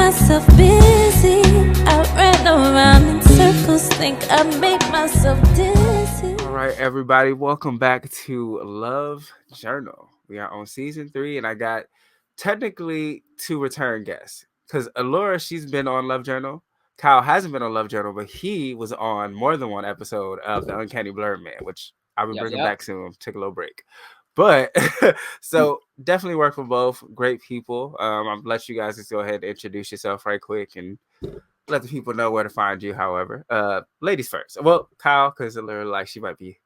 myself busy. I ran around in circles, think I made myself dizzy. All right, everybody, welcome back to Love Journal. We are on season 3, and I got technically 2 return guests because Allura, she's been on Love Journal. Kyle hasn't been on Love Journal, but he was on more than one episode of the Uncanny Blurred Man, which I will bring him back soon. Take a little break. But so definitely work for both great people. I'll let you guys just go ahead and introduce yourself right quick and let the people know where to find you. However, ladies first. Well, Kyle, because Allura, like, she might be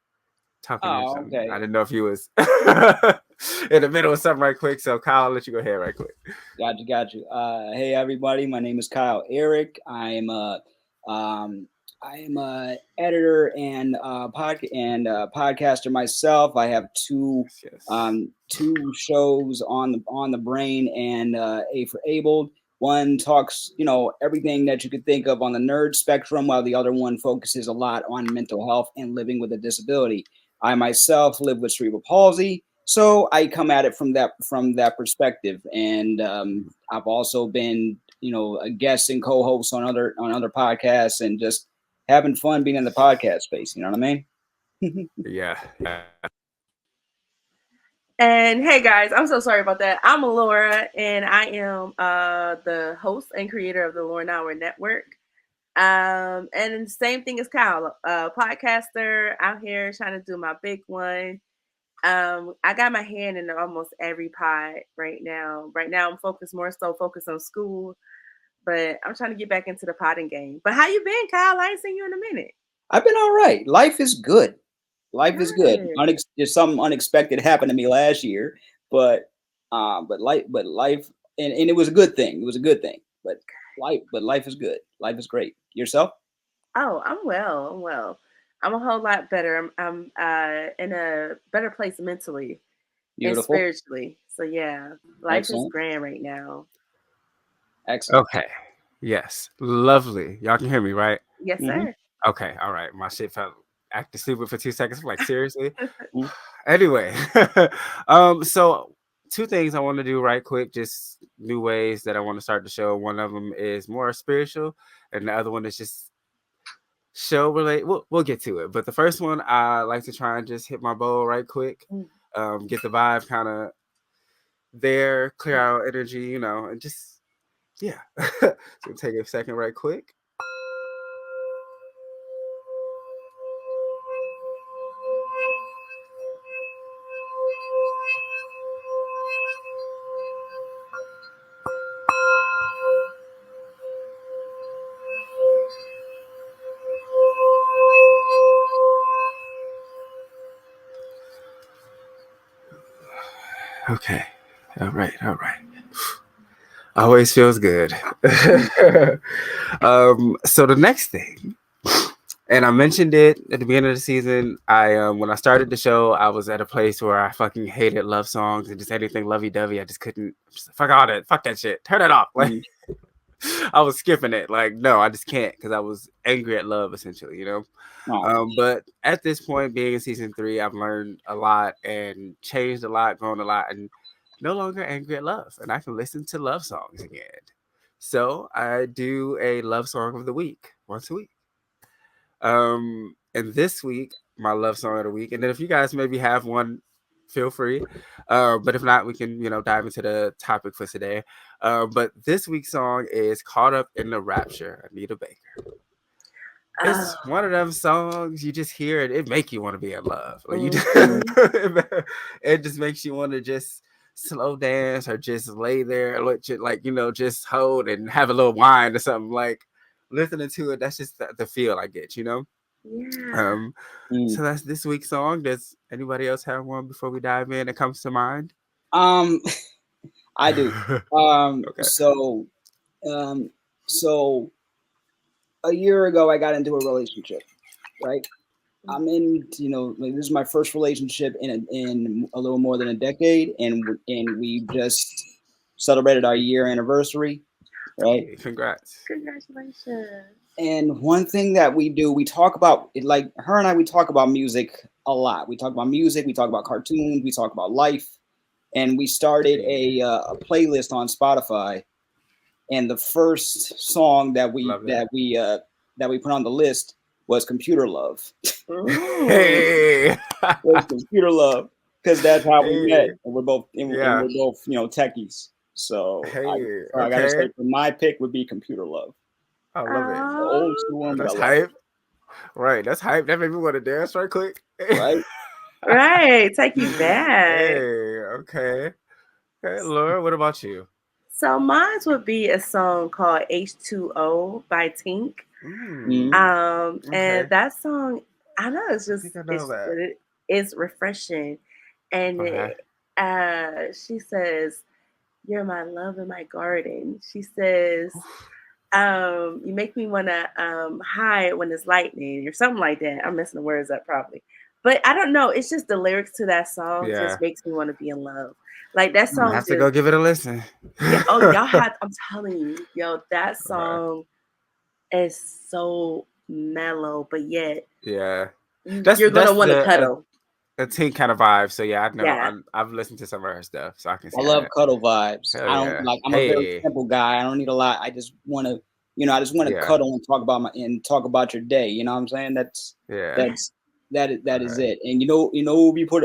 talking or something. Okay. I didn't know if he was in the middle of something right quick. So Kyle, I'll let you go ahead right quick. Got you. Hey everybody, my name is Kyle Eric. I am a editor and podcaster myself. I have two shows on the brain and A for Abled. One talks, everything that you could think of on the nerd spectrum, while the other one focuses a lot on mental health and living with a disability. I myself live with cerebral palsy, so I come at it from that perspective. And I've also been, a guest and co-host on other podcasts, and just having fun being in the podcast space. You know what I mean? Yeah. And hey guys, I'm so sorry about that. I'm Allura, and I am the host and creator of the Lauren Hour Network. And the same thing as Kyle, podcaster out here trying to do my big one. I got my hand in almost every pod right now. Right now, I'm focused on school, but I'm trying to get back into the potting game. But how you been, Kyle? I ain't seen you in a minute. I've been all right. Life is good. Is good. There's something unexpected happened to me last year, but life, and it was a good thing. It was a good thing. But life is good. Life is great. Yourself? Oh, I'm well. I'm a whole lot better. I'm in a better place mentally and spiritually. So yeah, life is grand right now. Excellent. Okay. Yes. Lovely. Y'all can hear me, right? Yes, sir. Okay. All right. My shit felt acting stupid for 2 seconds. Like, seriously. Anyway, so 2 things I want to do right quick, just new ways that I want to start the show. One of them is more spiritual, and the other one is just show related. We'll get to it, but the first one, I like to try and just hit my bowl right quick, get the vibe kind of there, clear out energy, and just so take a second right quick. Okay. All right. Always feels good. So the next thing, and I mentioned it at the beginning of the season. When I started the show, I was at a place where I fucking hated love songs and just anything lovey-dovey. I just couldn't. Fuck all that. Fuck that shit. Turn it off. Like, I was skipping it. Like, no, I just can't, because I was angry at love, essentially, But at this point, being in season 3, I've learned a lot and changed a lot, grown a lot, and no longer angry at love. And I can listen to love songs again. So I do a love song of the week once a week. And this week, my love song of the week. And then if you guys maybe have one, feel free. But if not, we can, dive into the topic for today. But this week's song is Caught Up in the Rapture, Anita Baker. It's one of them songs you just hear it make you want to be in love. Like, it just makes you want to just slow dance or just lay there, just hold and have a little wine or something. Like, listening to it, that's just the feel I get, Yeah. So that's this week's song. Does anybody else have one before we dive in that comes to mind? I do. Okay. So a year ago, I got into a relationship, right? I'm in, this is my first relationship in a little more than a decade, and we just celebrated our year anniversary, right? Hey, congrats! Congratulations! And one thing that we do, we talk about it, like her and I, we talk about music a lot. We talk about music, we talk about cartoons, we talk about life, and we started a playlist on Spotify And the first song that we Love that. that we put on the list was Computer Love. Hey. Was Computer Love, because that's how we met. Hey. And we're both Yeah. we're both, you know, techies. So Hey. I gotta say, Okay. my pick would be Computer Love. I love it. The old school one, but That's I love it. hype. Right. That's hype. That made me want to dance right quick. Right? Right, take you back. Hey. Okay. Okay, Laura, what about you? So mine would be a song called H2O by Tink. Mm. Okay. And that song, I know it's just think I know that. it's refreshing. And Okay. she says, "You're my love in my garden." She says, "You make me want to hide when it's lightning," or something like that. I'm messing the words up probably. But I don't know. It's just the lyrics to that song Yeah. just makes me want to be in love. Like that I song have to just go give it a listen. yeah, oh, y'all have, I'm telling you, yo, that song is so mellow, but yet Yeah. you're gonna want to cuddle. A Tink kind of vibe. So yeah, I know. Yeah. I've listened to some of her stuff, so I can see I love that. cuddle vibes. Hell I don't yeah. like. I'm a very Hey. simple guy. I don't need a lot. I just want to, you know, I just want to Yeah. cuddle and talk about your day. You know what I'm saying? That is it. And you know we put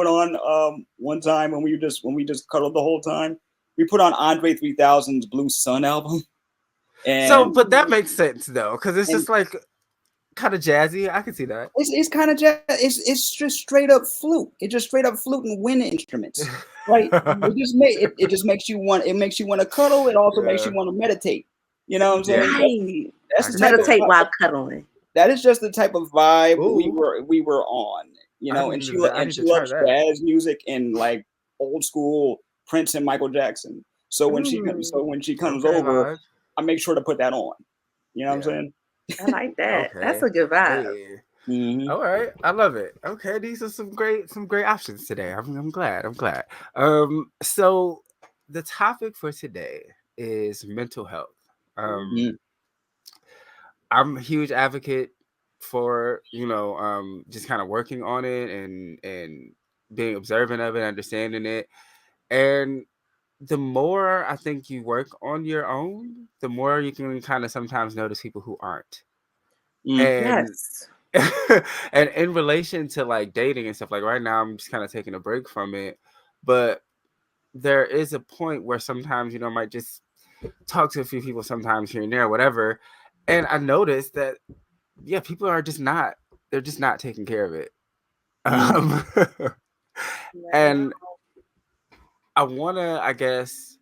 on one time when we just cuddled the whole time. We put on Andre 3000's Blue Sun album. And So, but that makes sense though, because it's just like kind of jazzy. I can see that. It's kind of jazz. It's just straight up flute. It's just straight up flute and wind instruments, right? It just makes you want. It makes you want to cuddle. It also makes you want to meditate. You know what I'm saying? Right. That's the Meditate while cuddling. That is just the type of vibe we were on. You know, and she loves jazz music and like old school Prince and Michael Jackson. So when she comes over, I make sure to put that on. You know what I'm saying? I like that. That's a good vibe. Hey. Mm-hmm. All right, I love it. Okay, these are some great options today. I'm glad. So the topic for today is mental health. I'm a huge advocate for, you know, just kind of working on it and being observant of it, understanding it. And the more I think you work on your own, the more you can kind of sometimes notice people who aren't. And and in relation to like dating and stuff, like right now I'm just kind of taking a break from it, but there is a point where sometimes, you know, I might just talk to a few people sometimes here and there, whatever. And I noticed that, yeah, people are just not, they're just not taking care of it. And I want to, I guess,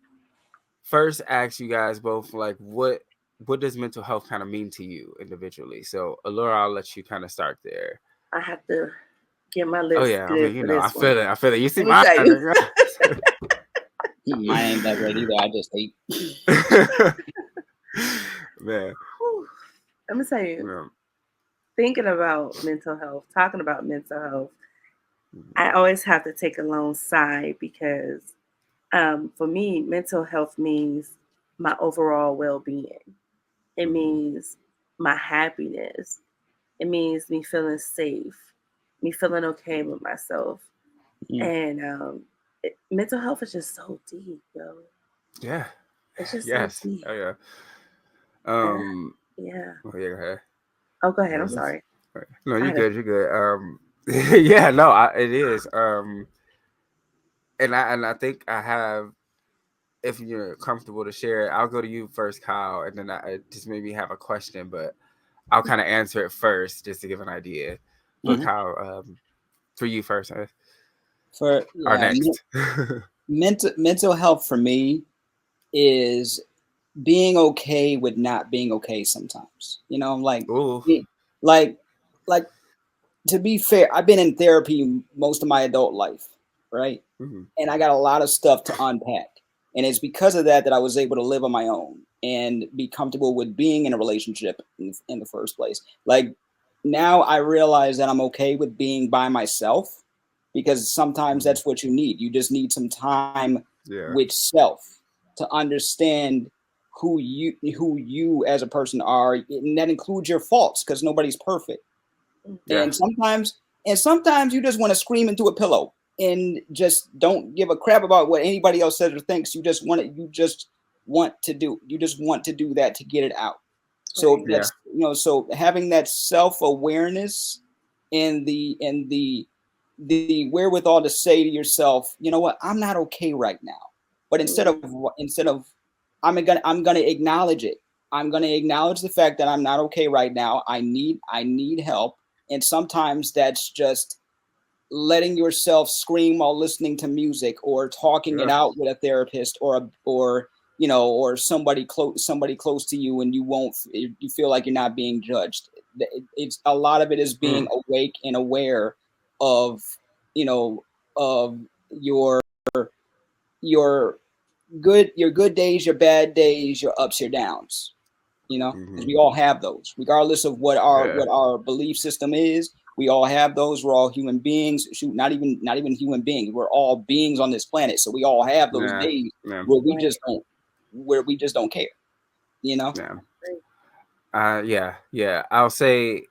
first ask you guys both, like, what does mental health kind of mean to you individually? So, Allura, I'll let you kind of start there. I have to get my list. Oh yeah, good I mean, you know, I feel it. You see mine. Mine ain't that great either. I just hate. Man, let me tell you. Thinking about mental health, talking about mental health, I always have to take a long sigh because for me, mental health means my overall well-being. It means my happiness. It means me feeling safe, me feeling okay with myself. And mental health is just so deep, yo. Yeah. It's just so deep. Oh yeah. Yeah. Oh yeah, go ahead. Oh, go ahead. I'm sorry. No, you're good. You're good. Yeah, no, it is. And I think I have. If you're comfortable to share it, I'll go to you first, Kyle, and then I just maybe have a question, but I'll kind of answer it first just to give an idea. But Kyle, for you first. For our next. mental health for me is being okay with not being okay sometimes. You know, like to be fair, I've been in therapy most of my adult life, right? And I got a lot of stuff to unpack. And it's because of that I was able to live on my own and be comfortable with being in a relationship in the first place. Like now I realize that I'm okay with being by myself because sometimes that's what you need. You just need some time with self to understand who you as a person are. And that includes your faults because nobody's perfect. Yeah. And sometimes you just want to scream into a pillow and just don't give a crap about what anybody else says or thinks. You just want want to do. You just want to do that to get it out. So Right. that's so having that self-awareness and the wherewithal to say to yourself, you know what, I'm not okay right now. But instead of I'm gonna acknowledge it. I'm gonna acknowledge the fact that I'm not okay right now. I need help. And sometimes that's just letting yourself scream while listening to music or talking it out with a therapist or somebody close to you, and you feel like you're not being judged. It's a lot of it is being awake and aware of of your good days, your bad days, your ups, your downs. Because we all have those, regardless of what our belief system is. We all have those. We're all human beings. Shoot, not even human beings. We're all beings on this planet, so we all have those days where we just don't care. Yeah. I'll say,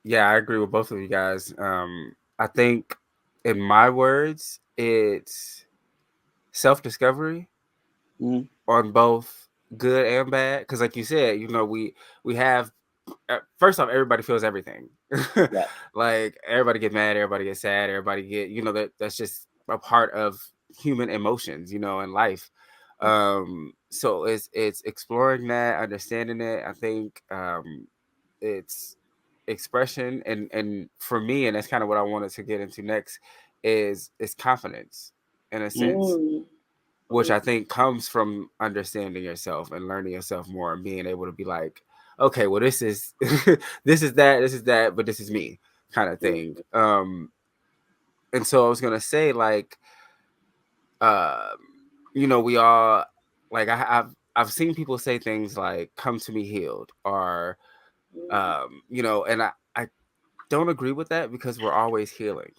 I agree with both of you guys. I think, in my words, it's self-discovery on both good and bad. Because, like you said, we have. First off, everybody feels everything. Like, everybody get mad, everybody get sad, everybody get that's just a part of human emotions, in life. So it's exploring that, understanding it. I think it's expression, and for me, and that's kind of what I wanted to get into next, is confidence, in a sense, which I think comes from understanding yourself and learning yourself more, and being able to be like, okay, well, this is this is that, but this is me, kind of thing. And so I was gonna say, like, we all, like, I've seen people say things like, "Come to me healed," or and I don't agree with that, because we're always healing.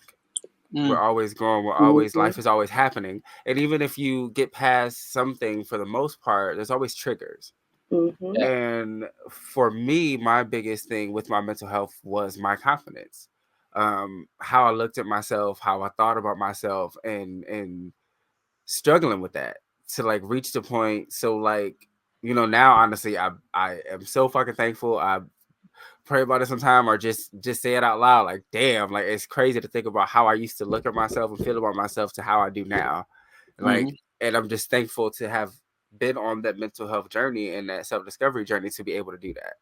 We're always growing. We're always, life is always happening. And even if you get past something, for the most part, there's always triggers. And for me, my biggest thing with my mental health was my confidence. How I looked at myself, how I thought about myself, and struggling with that to, like, reach the point. So, like, now, honestly, I am so fucking thankful. I pray about it sometime, or just say it out loud. Like, damn, like, it's crazy to think about how I used to look at myself and feel about myself to how I do now. Like, and I'm just thankful to have been on that mental health journey and that self-discovery journey to be able to do that.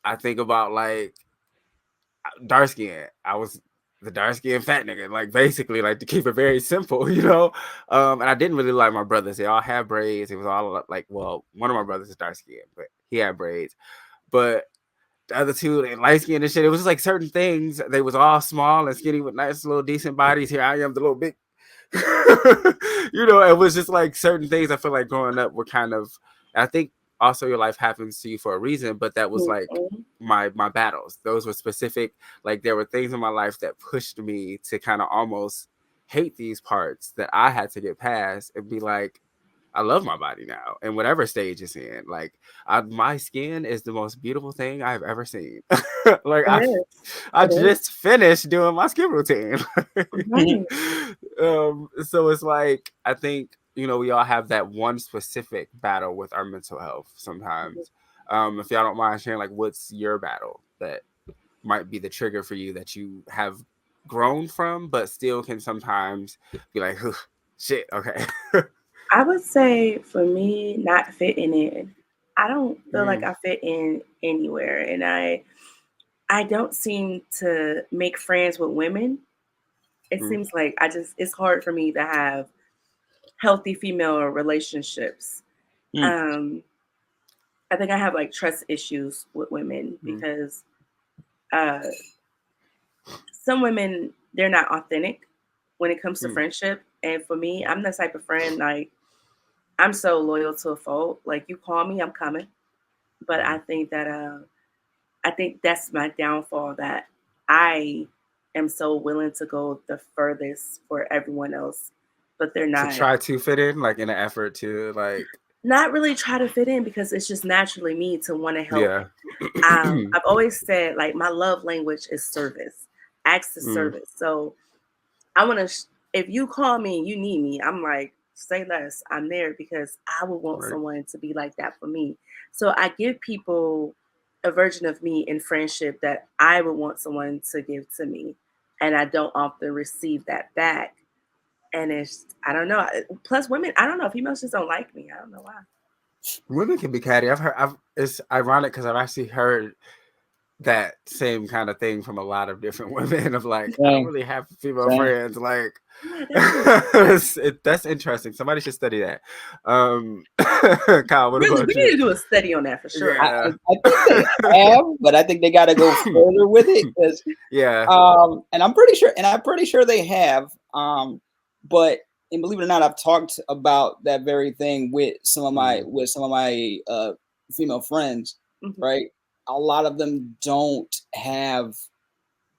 I think about, like, dark skin. I was the dark skin fat nigga, like, basically, like, to keep it very simple, and I didn't really like my brothers. They all had braids. It was all like, well, one of my brothers is dark skin, but he had braids. But the other two, they light skin and shit. It was just like certain things. They was all small and skinny with nice little decent bodies. Here I am, the little big. It was just like certain things. I feel like growing up were kind of. I think also your life happens to you for a reason, but that was like my battles. Those were specific. Like, there were things in my life that pushed me to kind of almost hate these parts that I had to get past and be like, I love my body now, and whatever stage it's in. Like, my skin is the most beautiful thing I've ever seen. Like, I just finished doing my skin routine. So it's like, I think, we all have that one specific battle with our mental health sometimes. If y'all don't mind sharing, like, what's your battle that might be the trigger for you that you have grown from, but still can sometimes be like, shit, okay. I would say, for me, not fitting in. I don't feel like I fit in anywhere, and I don't seem to make friends with women. It seems like it's hard for me to have healthy female relationships. I think I have, like, trust issues with women because some women, they're not authentic when it comes to friendship. And for me, I'm the type of friend, like, I'm so loyal to a fault. Like, you call me, I'm coming. But I think that's my downfall, that I am so willing to go the furthest for everyone else, but they're not. To try to fit in, like, in an effort to, like, not really try to fit in, because it's just naturally me to want to help. Yeah. I've always said, like, my love language is service, acts of service. So I want to. If you call me and you need me, I'm like, say less. I'm there because I would want Right. someone to be like that for me. So I give people a version of me in friendship that I would want someone to give to me. And I don't often receive that back. And I don't know. Plus, women, I don't know. Females just don't like me. I don't know why. Women can be catty. It's ironic because I've actually heard that same kind of thing from a lot of different women of like, I don't really have female friends. Like, that's interesting. Somebody should study that. Kyle, what Really, about we you? need to do a study on that for sure. Yeah. I think they have, but I think they got to go further with it. Yeah. And I'm pretty sure they have. But and believe it or not, I've talked about that very thing with some of my female friends, Mhm. right? A lot of them don't have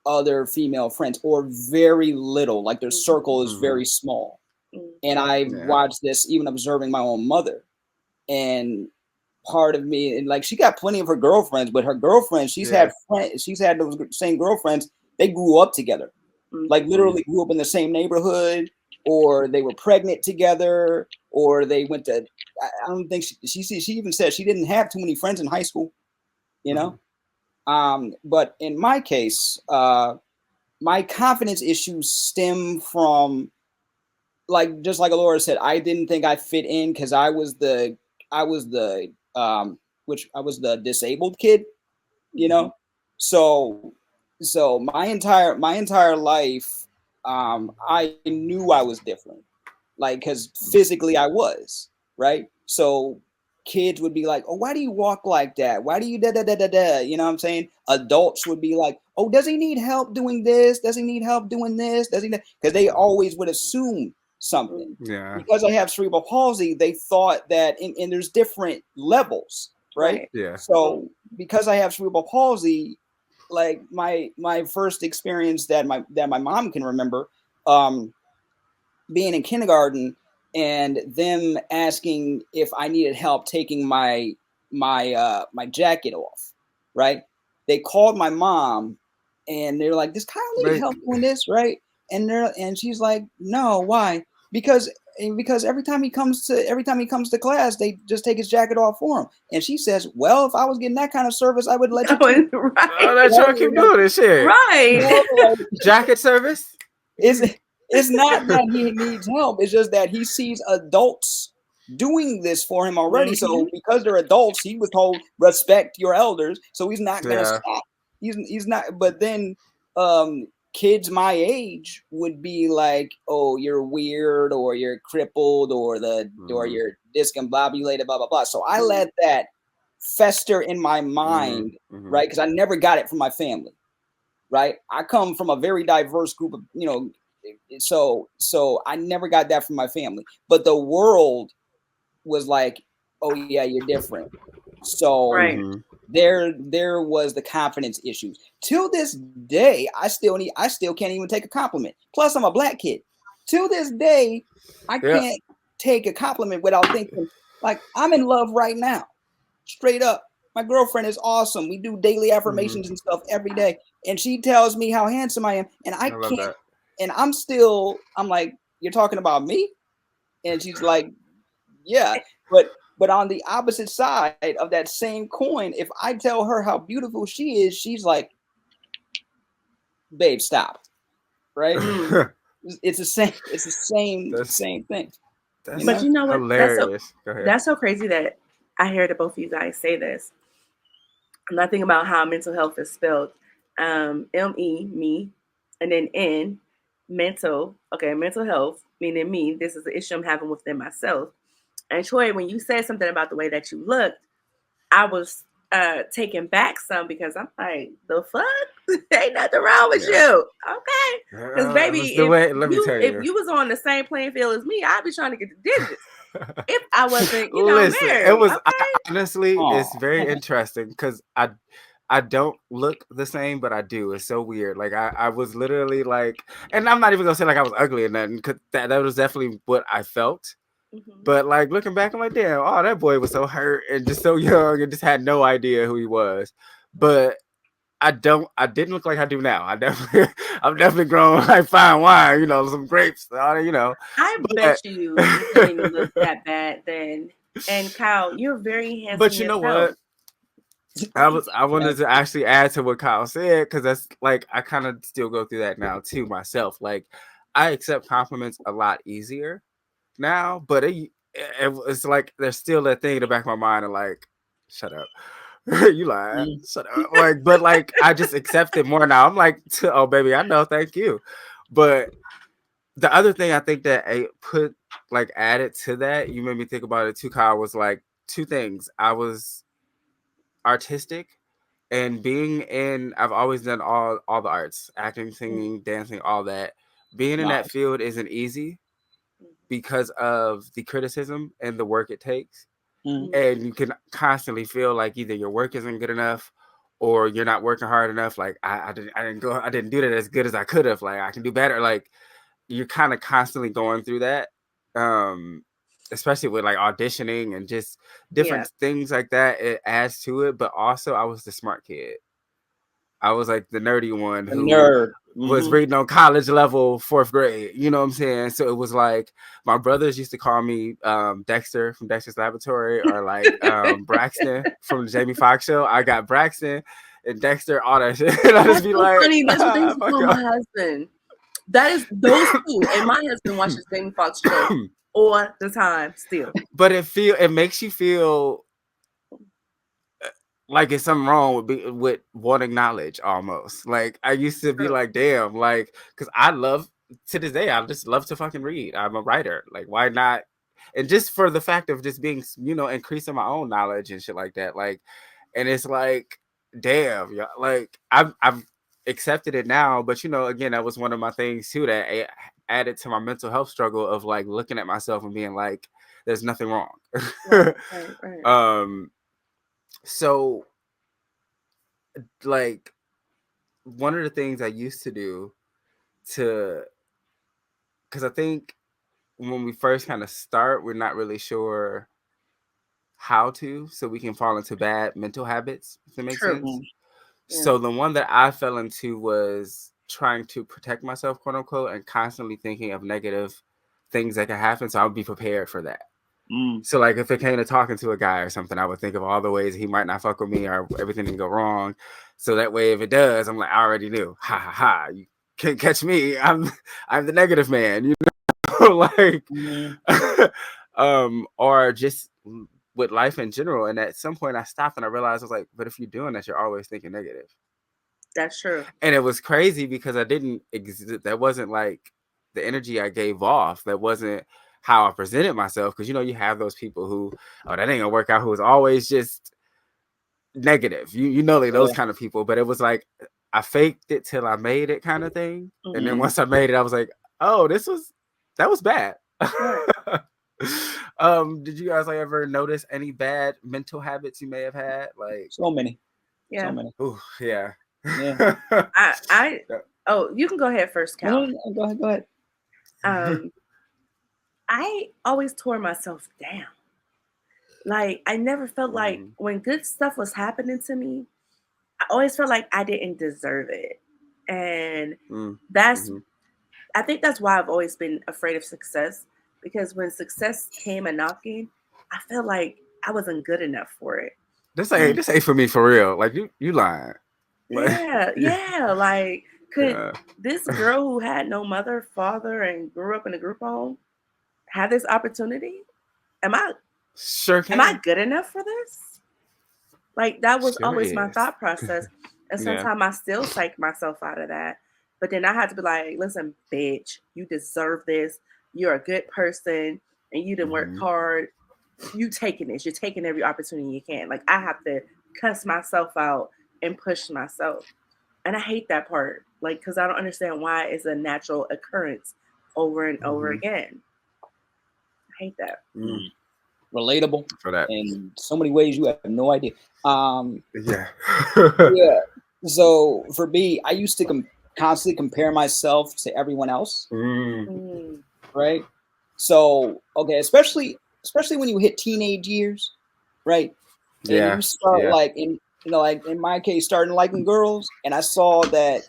other female friends or very little. Like their circle is very small. Mhm. And I've watched this even observing my own mother. And part of me, and like she got plenty of her girlfriends, but her girlfriends, she's had those same girlfriends. They grew up together, like literally grew up in the same neighborhood, or they were pregnant together, or they went to. I don't think she even said she didn't have too many friends in high school, you know. But in my case, my confidence issues stem from, like, just like Alora said, I didn't think I fit in because I was the disabled kid, you know. So my entire life, I knew I was different, like, because physically I was, right. So kids would be like, oh, why do you walk like that? Why do you da da da da da? You know what I'm saying? Adults would be like, oh, does he need help doing this? Does he need help doing this? Does he? Because they always would assume something. Yeah. Because I have cerebral palsy, they thought that, and there's different levels, right? Yeah. So because I have cerebral palsy, like my first experience that my mom can remember, being in kindergarten and them asking if I needed help taking my jacket off, right? They called my mom and they're like, does Kyle need help doing this, right? And she's like, no, why? Because every time he comes to class, they just take his jacket off for him. And she says, well, if I was getting that kind of service, I would let you. Right. Oh, that's y'all keep doing this shit. Right. Jacket service? It's not that he needs help. It's just that he sees adults doing this for him already. So because they're adults, he was told respect your elders. So he's not gonna stop. He's not. But then kids my age would be like, oh, you're weird, or you're crippled, or you're discombobulated, blah blah blah. So I let that fester in my mind, right? Because I never got it from my family, right? I come from a very diverse group of, you know, so I never got that from my family. But the world was like, oh yeah, you're different. So there was the confidence issues. Till this day, I still can't even take a compliment. Plus, I'm a black kid. Till this day, I can't take a compliment without thinking, like, I'm in love right now. Straight up. My girlfriend is awesome. We do daily affirmations and stuff every day. And she tells me how handsome I am. And I can't. That. And I'm like, you're talking about me? And she's like, yeah. But on the opposite side of that same coin, if I tell her how beautiful she is, she's like, babe, stop. Right? It's the same thing. But you know what? Hilarious. That's so crazy that I hear that both of you guys say this. I'm not thinking about how mental health is spelled. M-E, me, and then N, mental. Okay, mental health, meaning me. This is the issue I'm having within myself. And Troy, when you said something about the way that you looked, I was taken back some, because I'm like, the fuck? Ain't nothing wrong with you. Okay. Because baby, if you was on the same playing field as me, I'd be trying to get the digits. If I wasn't, married. It was honestly, it's very interesting because I don't look the same, but I do. It's so weird. Like I was literally like, and I'm not even gonna say like I was ugly or nothing, because that was definitely what I felt. But like looking back, I'm like, damn, that boy was so hurt and just so young and just had no idea who he was. But I didn't look like I do now. I'm definitely grown like fine wine, some grapes, I but bet you didn't look that bad then. And Kyle, you're very handsome but you know yourself. what? I wanted to actually add to what Kyle said, because that's like I kind of still go through that now too myself. Like I accept compliments a lot easier now, but it's like there's still that thing in the back of my mind of like, shut up. You lie. Shut up. Like, but like I just accept it more now. I'm like, oh baby, I know, thank you. But the other thing I think that added to that, you made me think about it too, Kyle, was like two things. I was artistic, and I've always done all the arts, acting, singing, dancing, all that. Being in that field isn't easy because of the criticism and the work it takes. And you can constantly feel like either your work isn't good enough or you're not working hard enough. Like I didn't do that as good as I could have. Like I can do better. Like you're kind of constantly going through that. Especially with like auditioning and just different things like that. It adds to it. But also I was the smart kid. I was like the nerdy one who was reading on college level 4th grade. You know what I'm saying? So it was like my brothers used to call me Dexter from Dexter's Laboratory, or like Braxton from the Jamie Foxx show. I got Braxton and Dexter, all that shit. And I just be like, funny. That's what they used to call my husband. That is those two. And my husband watches Jamie Foxx show all the time still. But it makes you feel like it's something wrong with wanting knowledge almost. Like I used to be like, damn, like, because to this day, I just love to fucking read. I'm a writer. Like, why not? And just for the fact of just being, increasing my own knowledge and shit like that. Like, and it's like, damn, yeah, like I've accepted it now. But again, that was one of my things too that added to my mental health struggle of like looking at myself and being like, there's nothing wrong. Right. So, like, one of the things I used to do because I think when we first kind of start, we're not really sure how to, so we can fall into bad mental habits, if that makes sense. Yeah. So the one that I fell into was trying to protect myself, quote unquote, and constantly thinking of negative things that can happen. So I would be prepared for that. So like if it came to talking to a guy or something, I would think of all the ways he might not fuck with me or everything can go wrong. So that way, if it does, I'm like, I already knew. Ha ha ha! You can't catch me. I'm the negative man. Like, or just with life in general. And at some point, I stopped and I realized I was like, but if you're doing that, you're always thinking negative. That's true. And it was crazy because I didn't exist. That wasn't like the energy I gave off. That wasn't how I presented myself, because you have those people who, oh, that ain't gonna work out, who is always just negative. Like those kind of people. But it was like I faked it till I made it kind of thing. And then once I made it, I was like, oh, that was bad. Did you guys ever notice any bad mental habits you may have had? Like so many. Yeah. So many. Ooh, yeah. Oh, you can go ahead first, Cal. No, go ahead. I always tore myself down. Like I never felt like when good stuff was happening to me, I always felt like I didn't deserve it. And I think that's why I've always been afraid of success, because when success came a knocking, I felt like I wasn't good enough for it. This ain't for me for real. Like you lying. Yeah. Like could this girl who had no mother, father, and grew up in a group home have this opportunity? Am I good enough for this? Like that was always my thought process. And sometimes I still psych myself out of that. But then I had to be like, listen, bitch, you deserve this. You're a good person and you didn't work hard. You taking this. You're taking every opportunity you can. Like I have to cuss myself out and push myself. And I hate that part. Like, because I don't understand why it's a natural occurrence over and over again. I hate that. Relatable for that in so many ways you have no idea. Yeah. So for me, I used to constantly compare myself to everyone else. Right. So especially when you hit teenage years, right? And you start like in my case, starting liking girls, and I saw that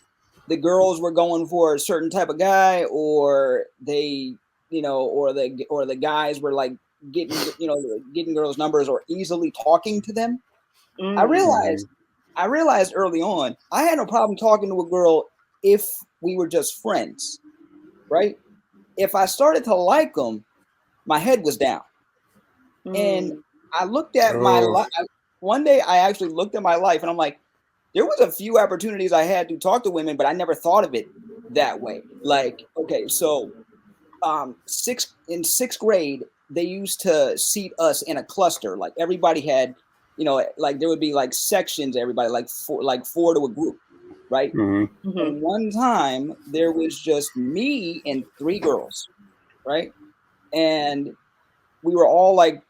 the girls were going for a certain type of guy, or they, or the guys were like getting girls' numbers or easily talking to them. I realized early on I had no problem talking to a girl if we were just friends, right? If I started to like them, my head was down, and I looked at my life. One day I actually looked at my life, and I'm like, there was a few opportunities I had to talk to women, but I never thought of it that way. Like, okay, so in sixth grade, they used to seat us in a cluster. Like everybody had, like there would be like sections, everybody like four to a group, right? Mm-hmm. And one time there was just me and 3 girls, right? And we were all like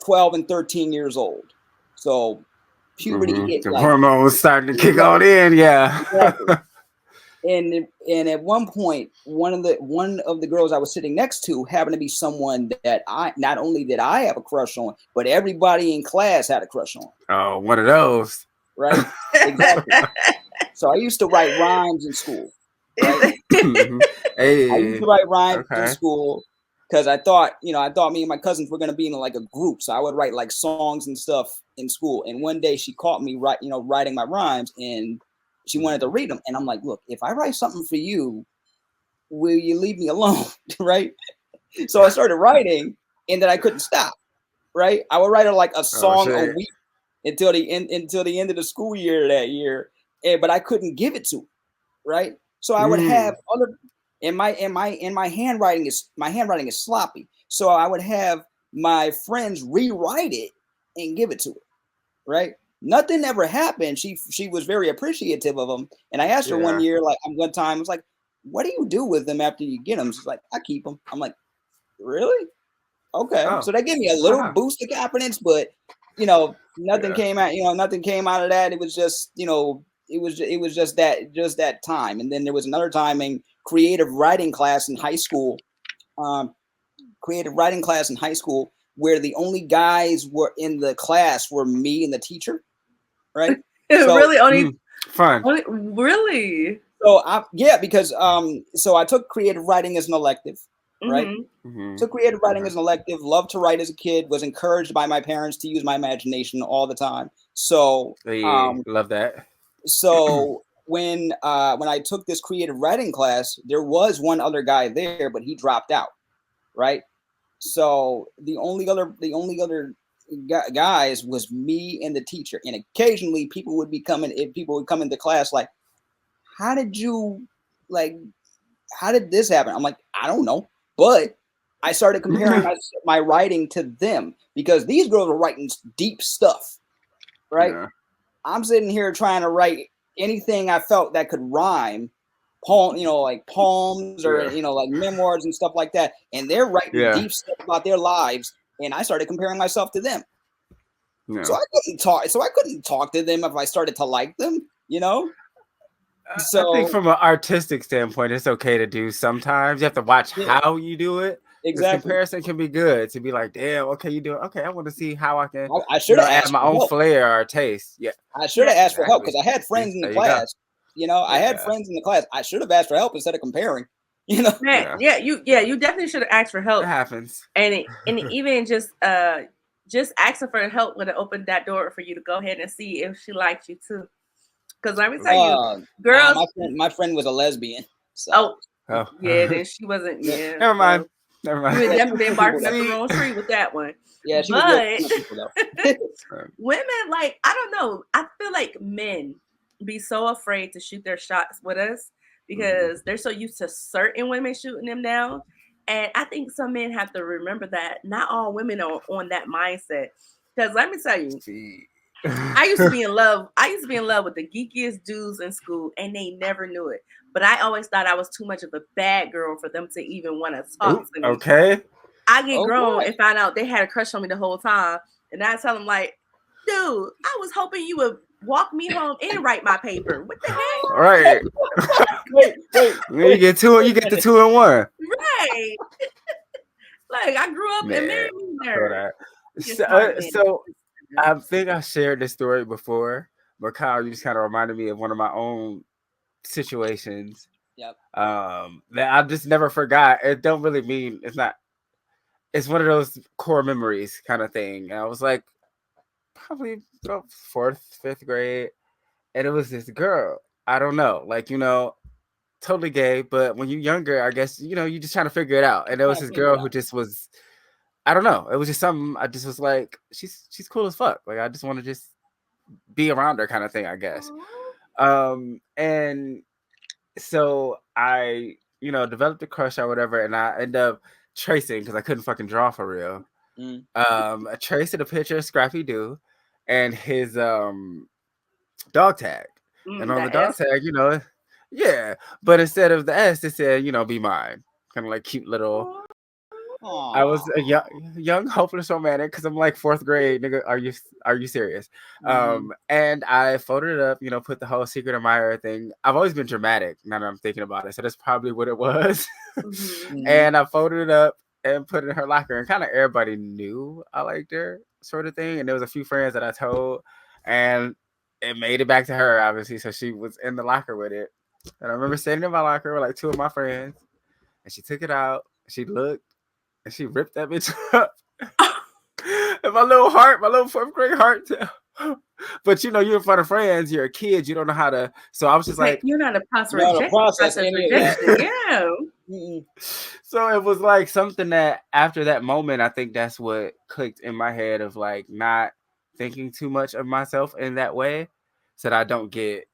12 and 13 years old. So puberty hit. The hormones starting to kick on in, yeah. Exactly. And at one point, one of the girls I was sitting next to happened to be someone that I not only did I have a crush on, but everybody in class had a crush on. Oh, one of those, right? Exactly. So I used to write rhymes in school. Right? Hey, I used to write rhymes in school because I thought me and my cousins were gonna be in like a group, so I would write like songs and stuff in school. And one day she caught me writing my rhymes, and she wanted to read them. And I'm like, look, if I write something for you, will you leave me alone? Right? So I started writing, and then I couldn't stop. Right? I would write her like a song a week until the end of the school year that year. But I couldn't give it to her. Right? So I would have other my handwriting is sloppy. So I would have my friends rewrite it and give it to her. Right? Nothing ever happened. She was very appreciative of them. And I asked her one time, I was like, what do you do with them after you get them? She's like, I keep them. I'm like, really? Okay. Oh. So that gave me a little boost of confidence, but nothing came out, nothing came out of that. It was just, it was just that time. And then there was another time in creative writing class in high school, where the only guys were in the class were me and the teacher. Right. So, really only fun. Really? So because so I took creative writing as an elective, right? Took creative writing as an elective, loved to write as a kid, was encouraged by my parents to use my imagination all the time. So love that. So when I took this creative writing class, there was one other guy there, but he dropped out, right? So the only other guys was me and the teacher, and occasionally people would come into class like, how did this happen? I'm like, I don't know, but I started comparing my writing to them because these girls were writing deep stuff, right? Yeah. I'm sitting here trying to write anything I felt that could rhyme, like poems or like memoirs and stuff like that, and they're writing deep stuff about their lives. And I started comparing myself to them. Yeah. So I couldn't talk to them if I started to like them, So I think from an artistic standpoint, it's okay to do sometimes. You have to watch how you do it. Exactly. Comparison can be good to be like, damn, okay, you do it. Okay, I want to see how I can I should have asked my own flair or taste. Yeah. I should have asked for help because I had friends in the class. I had friends in the class. I should have asked for help instead of comparing. You definitely should have asked for help. It happens. And even just asking for help would have opened that door for you to go ahead and see if she liked you too. Because let me tell you, girls. My friend was a lesbian. So. Oh. Yeah, then she wasn't. Yeah. Never mind. You would definitely been barking up the wrong tree with that one. Yeah, but women, like, I don't know. I feel like men be so afraid to shoot their shots with us because they're so used to certain women shooting them down. And I think some men have to remember that not all women are on that mindset. Because let me tell you, I used to be in love. I used to be in love with the geekiest dudes in school, and they never knew it. But I always thought I was too much of a bad girl for them to even want to talk to me. Okay. I get grown and find out they had a crush on me the whole time, and I tell them like, "Dude, I was hoping you would walk me home and write my paper. What the heck?" All right. wait. You get the 2 in 1. Right. Like I grew up and married me there. So I think I shared this story before, but Kyle, you just kind of reminded me of one of my own situations. Yep. That I just never forgot. It don't really mean it's not. It's one of those core memories kind of thing. And I was like, probably 4th, 5th grade, and it was this girl. I don't know, like totally gay, but when you're younger, I guess you just trying to figure it out. And there was this girl who just was. I don't know. It was just something. I just was like, she's cool as fuck. Like I just want to just be around her, kind of thing. I guess. And so I, developed a crush or whatever, and I end up tracing because I couldn't fucking draw for real. I traced a picture of Scrappy Doo and his dog tag, and on the dog tag, yeah, but instead of the S, it said, be mine, kind of like cute little. Aww. I was a young hopeless romantic because I'm like 4th grade, nigga. Are you serious? And I folded it up, put the whole secret admirer thing. I've always been dramatic now that I'm thinking about it, so that's probably what it was. And I folded it up and put it in her locker, and kind of everybody knew I liked her, sort of thing. And there was a few friends that I told, and it made it back to her, obviously. So she was in the locker with it, and I remember sitting in my locker with like 2 of my friends, and she took it out. She looked. And she ripped that bitch up. And my little 4th grade heart. But you're in front of friends, you're a kid, you don't know how to. So I was just like, you're not a process any of that. Yeah. So it was like something that after that moment, I think that's what clicked in my head of like not thinking too much of myself in that way, so that I don't get.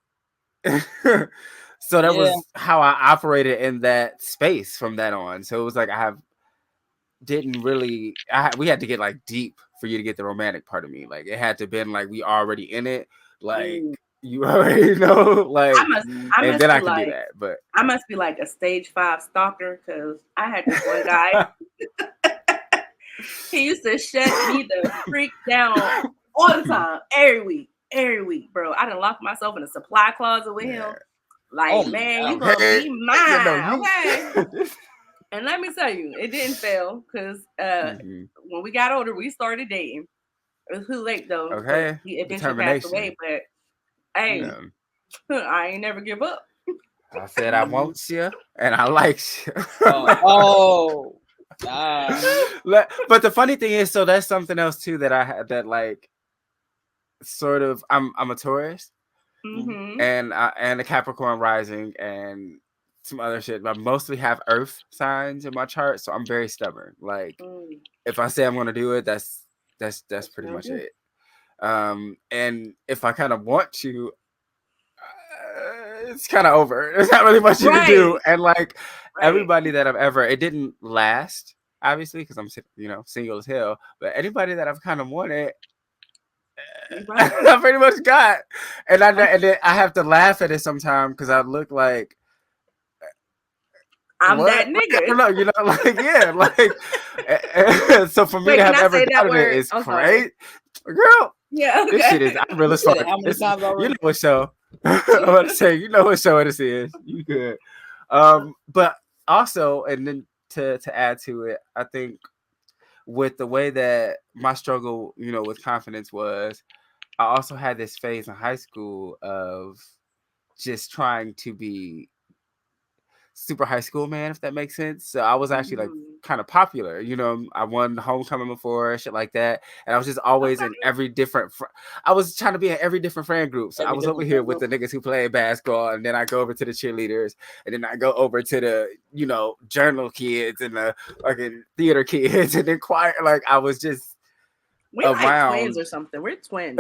So that was how I operated in that space from that on. So it was like we had to get like deep for you to get the romantic part of me. Like it had to been like we already in it, like you already know, like and then I can do that. But I must be like a stage 5 stalker, because I had this one guy. He used to shut me the freak down all the time, every week, bro. I done locked myself in a supply closet with him. Like, man, you gonna be mine, okay? And let me tell you, it didn't fail, because when we got older, we started dating. It was too late though. Okay. He eventually passed away, but hey, I ain't never give up. I said I want you and I like you. But the funny thing is, so that's something else too that I had, that like sort of I'm a Taurus, and a Capricorn rising and some other shit, but I mostly have earth signs in my chart, so I'm very stubborn. Like if I say I'm gonna do it, that's pretty much it. And if I kind of want to, it's kind of over. There's not really much you can do. And like everybody that I've ever, it didn't last, obviously, because I'm single as hell. But anybody that I've kind of wanted, I pretty much got. And then I have to laugh at it sometimes because I look like I'm that nigga. So for me to have ever done it is great, girl. Yeah, okay. This shit is. I'm real as fuck. How many times already? You know what show? I'm about to say, you know what show this is. You good? But also, and then to add to it, I think with the way that my struggle, with confidence was, I also had this phase in high school of just trying to be super high school man, if that makes sense. So I was actually like kind of popular, I won homecoming before, shit like that, and I was just always in every different I was trying to be in every different friend group. So I was over here with the niggas who play basketball, and then I go over to the cheerleaders, and then I go over to the journal kids and the fucking theater kids, and then choir. Like I was just we're like twins or something. We're twins.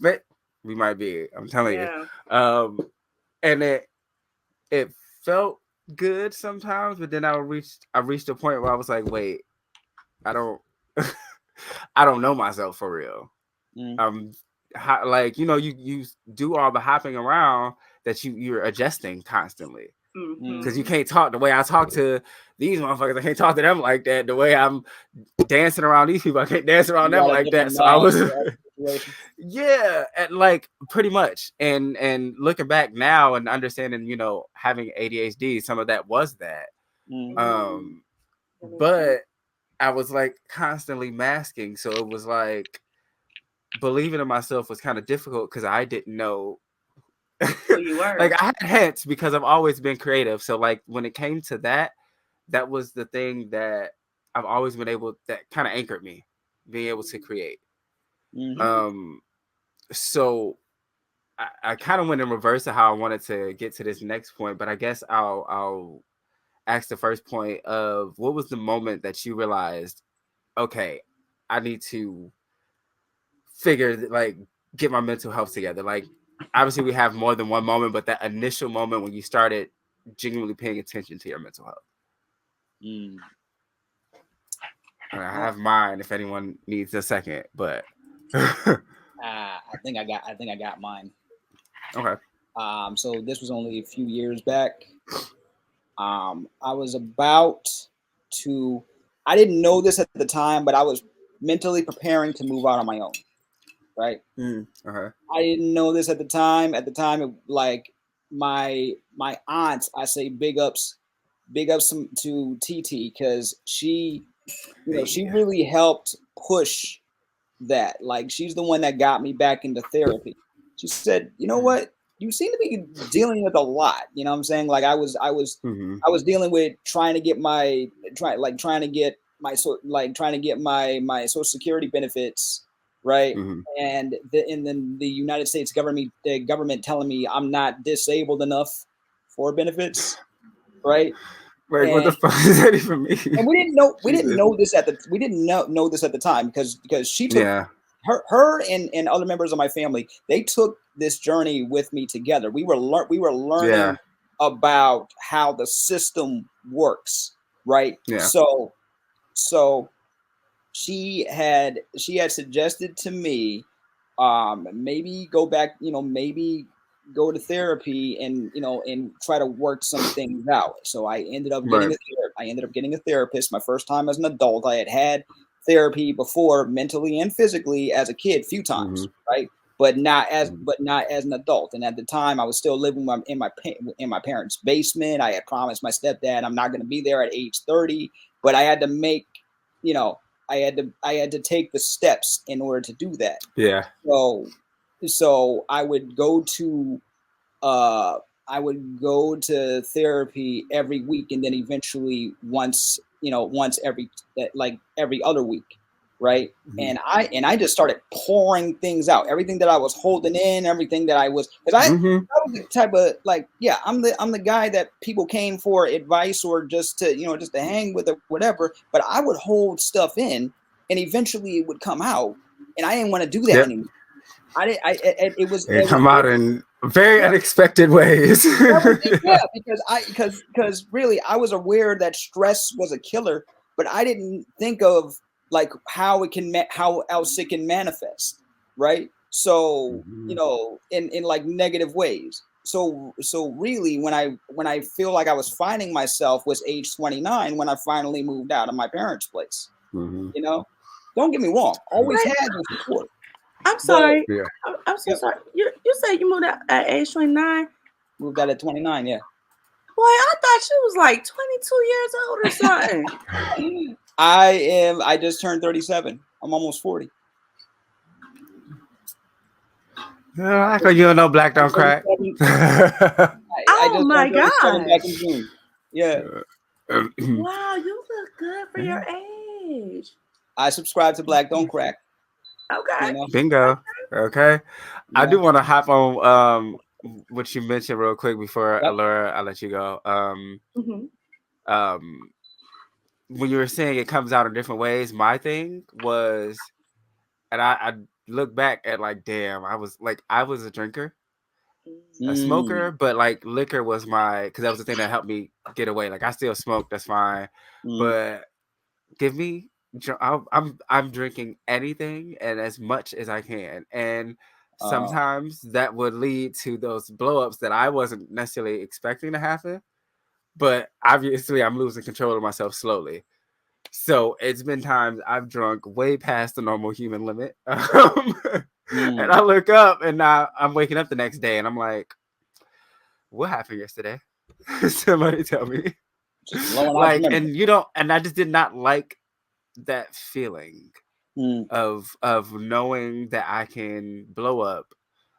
But we might be, I'm telling you. And it felt good sometimes, but then I reached a point where I was like, wait, I don't know myself for real. Like, you do all the hopping around that you're adjusting constantly, because you can't talk the way I talk to these motherfuckers. I can't talk to them like that. The way I'm dancing around these people, I can't dance around them like that. So I was and like pretty much, and looking back now and understanding, having ADHD, some of that was that. But I was like constantly masking, so it was like believing in myself was kind of difficult because I didn't know Who you were. like I had hints because I've always been creative. So like when it came to that, that was the thing that I've always been able that kind of anchored me, being able to create. Mhm. So I kind of went in reverse of how I wanted to get to this next point, but I guess I'll ask the first point of what was the moment that you realized, okay, I need to get my mental health together. Like obviously we have more than one moment, but that initial moment when you started genuinely paying attention to your mental health. Mm. And I have mine if anyone needs a second, but I think I got mine. okay. So this was only a few years back. I was about to. I didn't know this at the time, but I was mentally preparing to move out on my own. Right. Okay. I didn't know this at the time. At the time, like my aunt, I say big ups to TT because she, she really helped push that. Like she's the one that got me back into therapy. She said, "You know what? You seem to be dealing with a lot." You know what I'm saying? Like I was dealing with trying to get my my Social Security benefits, right? And then the United States government telling me I'm not disabled enough for benefits, right? Wait, what the fuck does that even mean? And we didn't know this at the time because she took her and other members of my family, they took this journey with me together. We were learning about how the system works, right? Yeah. So she had suggested to me maybe go back, maybe go to therapy and and try to work some things out. So I ended up getting a therapist. My first time as an adult. I had therapy before, mentally and physically, as a kid, few times, right? But not as an adult. And at the time, I was still living in my parents' basement. I had promised my stepdad I'm not going to be there at age 30, but I had to make, I had to take the steps in order to do that. Yeah. So I would go to therapy every week, and then eventually once every other week, right? And I just started pouring things out, everything that I was holding in, everything that I was, because I was the type of I'm the guy that people came for advice or just to hang with or whatever, but I would hold stuff in, and eventually it would come out, and I didn't want to do that anymore. It come out in very unexpected ways. Because really I was aware that stress was a killer, but I didn't think of like how else it can manifest, right? So in like negative ways. So really when I feel like I was finding myself was age 29 when I finally moved out of my parents' place. Don't get me wrong, always had the support. I'm sorry. I'm so sorry. You said you moved out at age 29? Moved out at 29, yeah. Boy, I thought she was like 22 years old or something. I just turned 37. I'm almost 40. I thought you don't know Black Don't Crack. Oh my God. Back in June. Yeah. Wow, you look good for your age. I subscribe to Black Don't Crack. Okay. Bingo. Okay. Yeah. I do want to hop on what you mentioned real quick before Allura, I'll let you go. When you were saying it comes out in different ways, my thing was, and I look back at like, damn, I was a drinker, a smoker, but like liquor was because that was the thing that helped me get away. Like I still smoke, that's fine, but give me. I'm drinking anything and as much as I can, and sometimes that would lead to those blow-ups that I wasn't necessarily expecting to happen, but obviously I'm losing control of myself slowly. So it's been times I've drunk way past the normal human limit, and I look up and I'm waking up the next day and I'm like, what happened yesterday? Somebody tell me. And I just did not like that feeling. of knowing that I can blow up,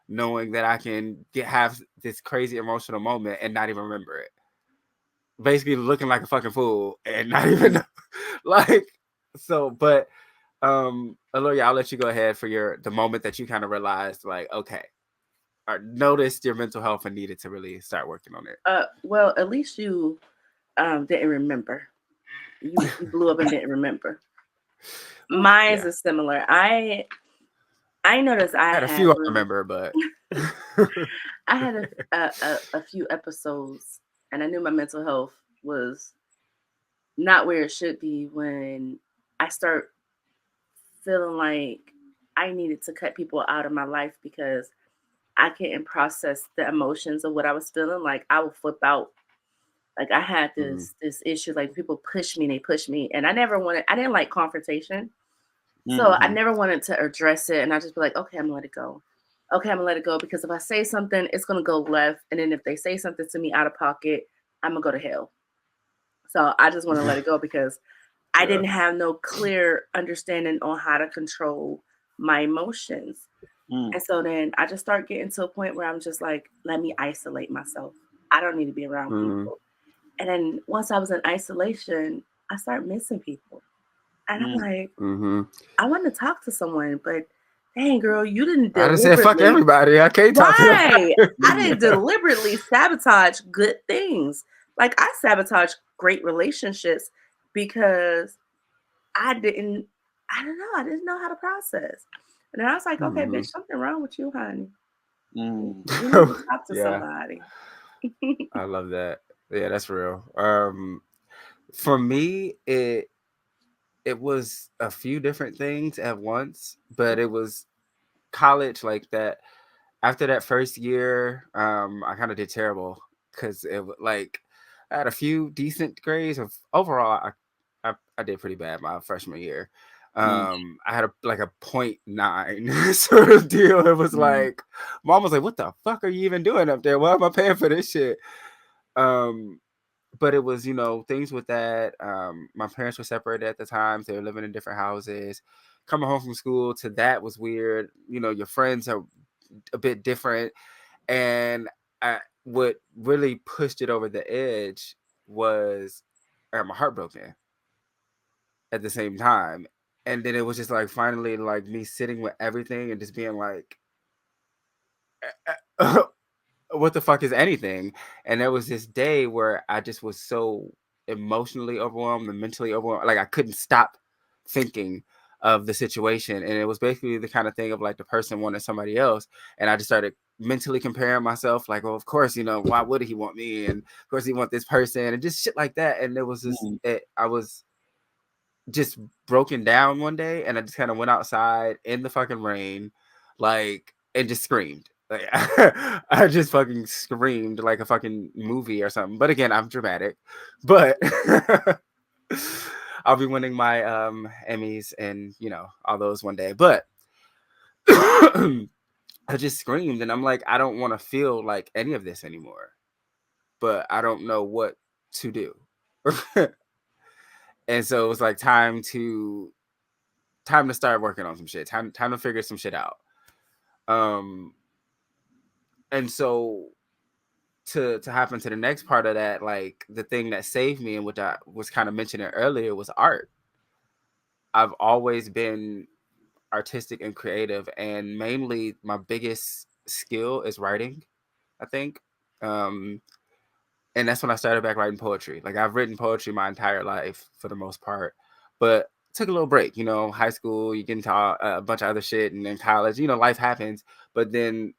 knowing that I can have this crazy emotional moment and not even remember it. Basically looking like a fucking fool and not even know. Like, so, but Aloya, I'll let you go ahead for the moment that you kind of realized, like, okay, or noticed your mental health and needed to really start working on it. Well, at least you didn't remember. You blew up and didn't remember. Mine is similar. I noticed I had a few I remember, but I had a few episodes, and I knew my mental health was not where it should be when I start feeling like I needed to cut people out of my life because I couldn't process the emotions of what I was feeling. Like I would flip out. Like I had this issue, like people push me, and I didn't like confrontation. So I never wanted to address it, and I just be like, okay, I'm gonna let it go. Okay, I'm gonna let it go because if I say something, it's gonna go left, and then if they say something to me out of pocket, I'm gonna go to hell. So I just want to let it go because I didn't have no clear understanding on how to control my emotions. And so then I just start getting to a point where I'm just like, let me isolate myself. I don't need to be around people. And then once I was in isolation, I start missing people. And I'm like, I want to talk to someone, but dang, girl, you didn't deliberately. I just said fuck everybody. I can't talk to them. I didn't deliberately sabotage good things. Like I sabotage great relationships because I didn't know how to process. And then I was like, okay, bitch, something wrong with you, honey. You need to talk to somebody. I love that. Yeah, that's real. For me, it was a few different things at once, but it was college like that. After that first year, I kind of did terrible because it like I had a few decent grades. Overall, I did pretty bad my freshman year. I had a 0.9 sort of deal. It was like, mom was like, "What the fuck are you even doing up there? Why am I paying for this shit?" But it was, things with that. My parents were separated at the time. So they were living in different houses. Coming home from school to that was weird. Your friends are a bit different. And what really pushed it over the edge was I got my heart broken at the same time. And then it was just like finally like me sitting with everything and just being like, what the fuck is anything? And there was this day where I just was so emotionally overwhelmed and mentally overwhelmed. Like I couldn't stop thinking of the situation. And it was basically the kind of thing of like the person wanted somebody else. And I just started mentally comparing myself like, well, of course, why would he want me? And of course he want this person and just shit like that. And there was this, I was just broken down one day and I just kind of went outside in the fucking rain, like, and just screamed. Like, I just fucking screamed like a fucking movie or something. But again, I'm dramatic. But I'll be winning my Emmys and all those one day. But I just screamed and I'm like, I don't want to feel like any of this anymore. But I don't know what to do. And so it was like time to start working on some shit. Time to figure some shit out. And so to happen to the next part of that, like the thing that saved me and which I was kind of mentioning earlier was art. I've always been artistic and creative, and mainly my biggest skill is writing, I think. And that's when I started back writing poetry. Like I've written poetry my entire life for the most part, but took a little break. High school, you get into a bunch of other shit, and then college, life happens. But then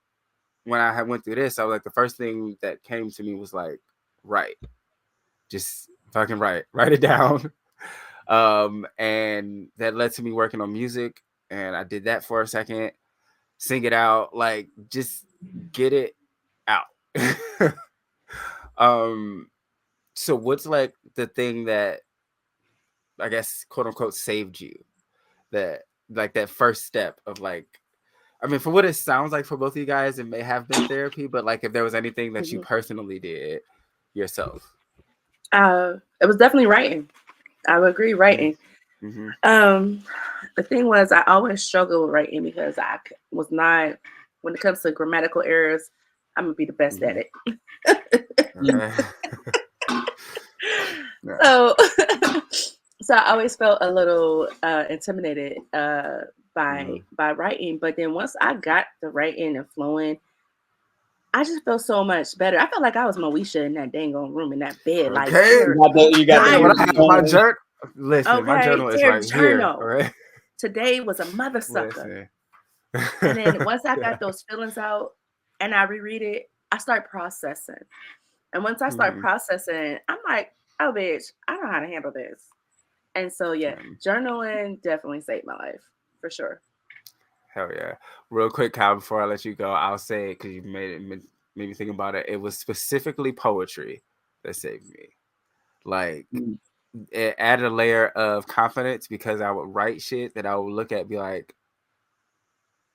when I went through this, I was like, the first thing that came to me was like, write. Just fucking write it down. And that led to me working on music. And I did that for a second, sing it out, like just get it out. So what's like the thing that I guess quote unquote saved you? That like that first step of like, I mean, for what it sounds like for both of you guys, it may have been therapy, but like if there was anything that you personally did yourself. It was definitely writing. I would agree, writing. The thing was, I always struggled with writing because I was not. When it comes to grammatical errors, I'm gonna be the best at it. So, so I always felt a little intimidated by writing. But then once I got the writing and flowing, I just felt so much better. I felt like I was Moesha in that dang old room in that bed. Like, you got my journal. Listen, okay, my journal is right journal. here. Right? Today was a mother sucker. And then once I got those feelings out and I reread it, I start processing. And once I start processing, I'm like, oh, bitch, I know how to handle this. And so, yeah, journaling definitely saved my life, for sure. Hell yeah. Real quick, Kyle, before I let you go, I'll say it because you made me think about it. It was specifically poetry that saved me. Like, it added a layer of confidence because I would write shit that I would look at and be like,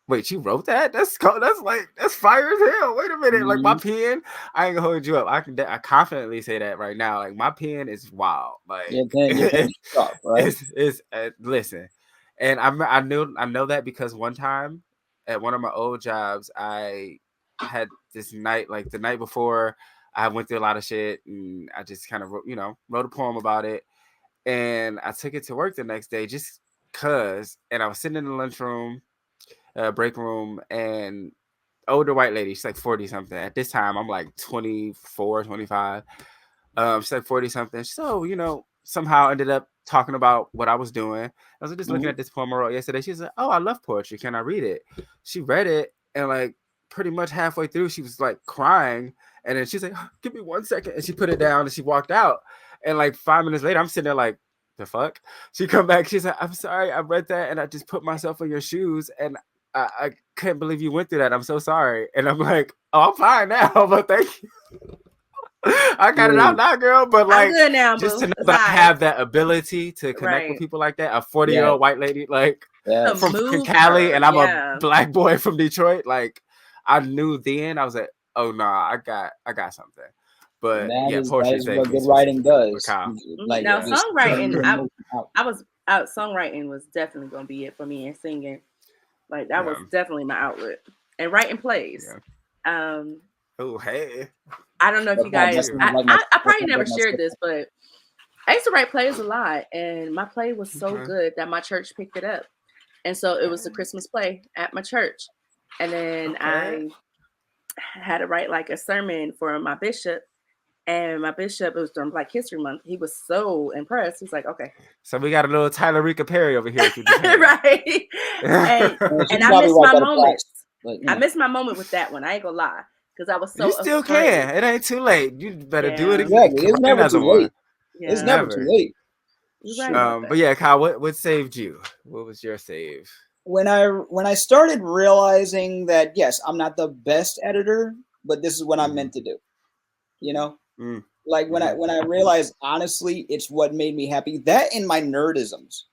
wait, you wrote that? That's fire as hell. Wait a minute. Like, my pen, I ain't gonna hold you up. I confidently say that right now. Like, my pen is wild. Like, it's listen. And I know that because one time at one of my old jobs, I had this night, like the night before, I went through a lot of shit and I just kind of wrote a poem about it. And I took it to work the next day just cause, and I was sitting in the lunchroom, break room, and older white lady, she's like 40 something. At this time, I'm like 24, 25. She's like 40 something. So, somehow ended up talking about what I was doing. I was just looking at this poem I wrote yesterday. She said, "Oh, I love poetry. Can I read it?" She read it, and like pretty much halfway through, she was like crying. And then she's like, "Give me 1 second." And she put it down and she walked out. And like 5 minutes later, I'm sitting there like, the fuck? She come back. She's like, "I'm sorry. I read that and I just put myself in your shoes. And I can't believe you went through that. I'm so sorry." And I'm like, "Oh, I'm fine now, but thank you." I got it out now, girl. But like, I'm good now, just to know that I have that ability to connect with people like that. A 40-year-old white lady, like from Cali, and I'm a black boy from Detroit. Like, I knew then. I was like, "Oh no, I got something." But poetry is what good writing does. Like, now, songwriting, songwriting was definitely gonna be it for me, and singing. Like, that was definitely my outlet, and writing plays. Oh, hey. I don't know if you guys, I probably never shared this, but I used to write plays a lot, and my play was so good that my church picked it up. And so it was a Christmas play at my church. And then I had to write like a sermon for my bishop. And my bishop, it was during Black History Month. He was so impressed. He's like, "Okay." So we got a little Tyler Rika Perry over here. Right. And I missed my moment. I missed my moment with that one. I ain't gonna lie. Because I was so You still afraid. can. It ain't too late. You better do it again. Exactly. It's never too late. It's never too late. Right. But yeah, Kyle, what saved you? What was your save? When I started realizing that, yes, I'm not the best editor, but this is what I'm meant to do. Like when I realized, honestly, it's what made me happy. That and my nerdisms,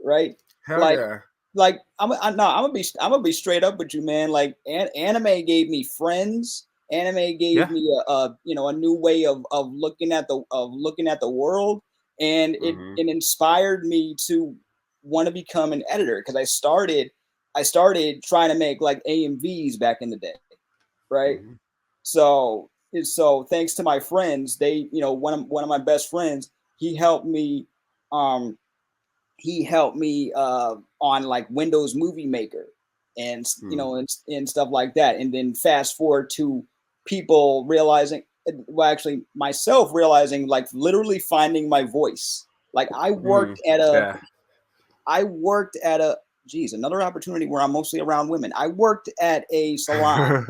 right? Hell like, yeah. Like I'm gonna be straight up with you, man. Like anime gave me friends. Anime gave me a new way of looking at the world, and it inspired me to want to become an editor because I started trying to make like AMVs back in the day, right? So thanks to my friends, they one of my best friends, he helped me on like Windows Movie Maker and and stuff like that. And then fast forward to people realizing, well, actually myself realizing, like literally finding my voice. Like I worked at another opportunity where I'm mostly around women. I worked at a salon,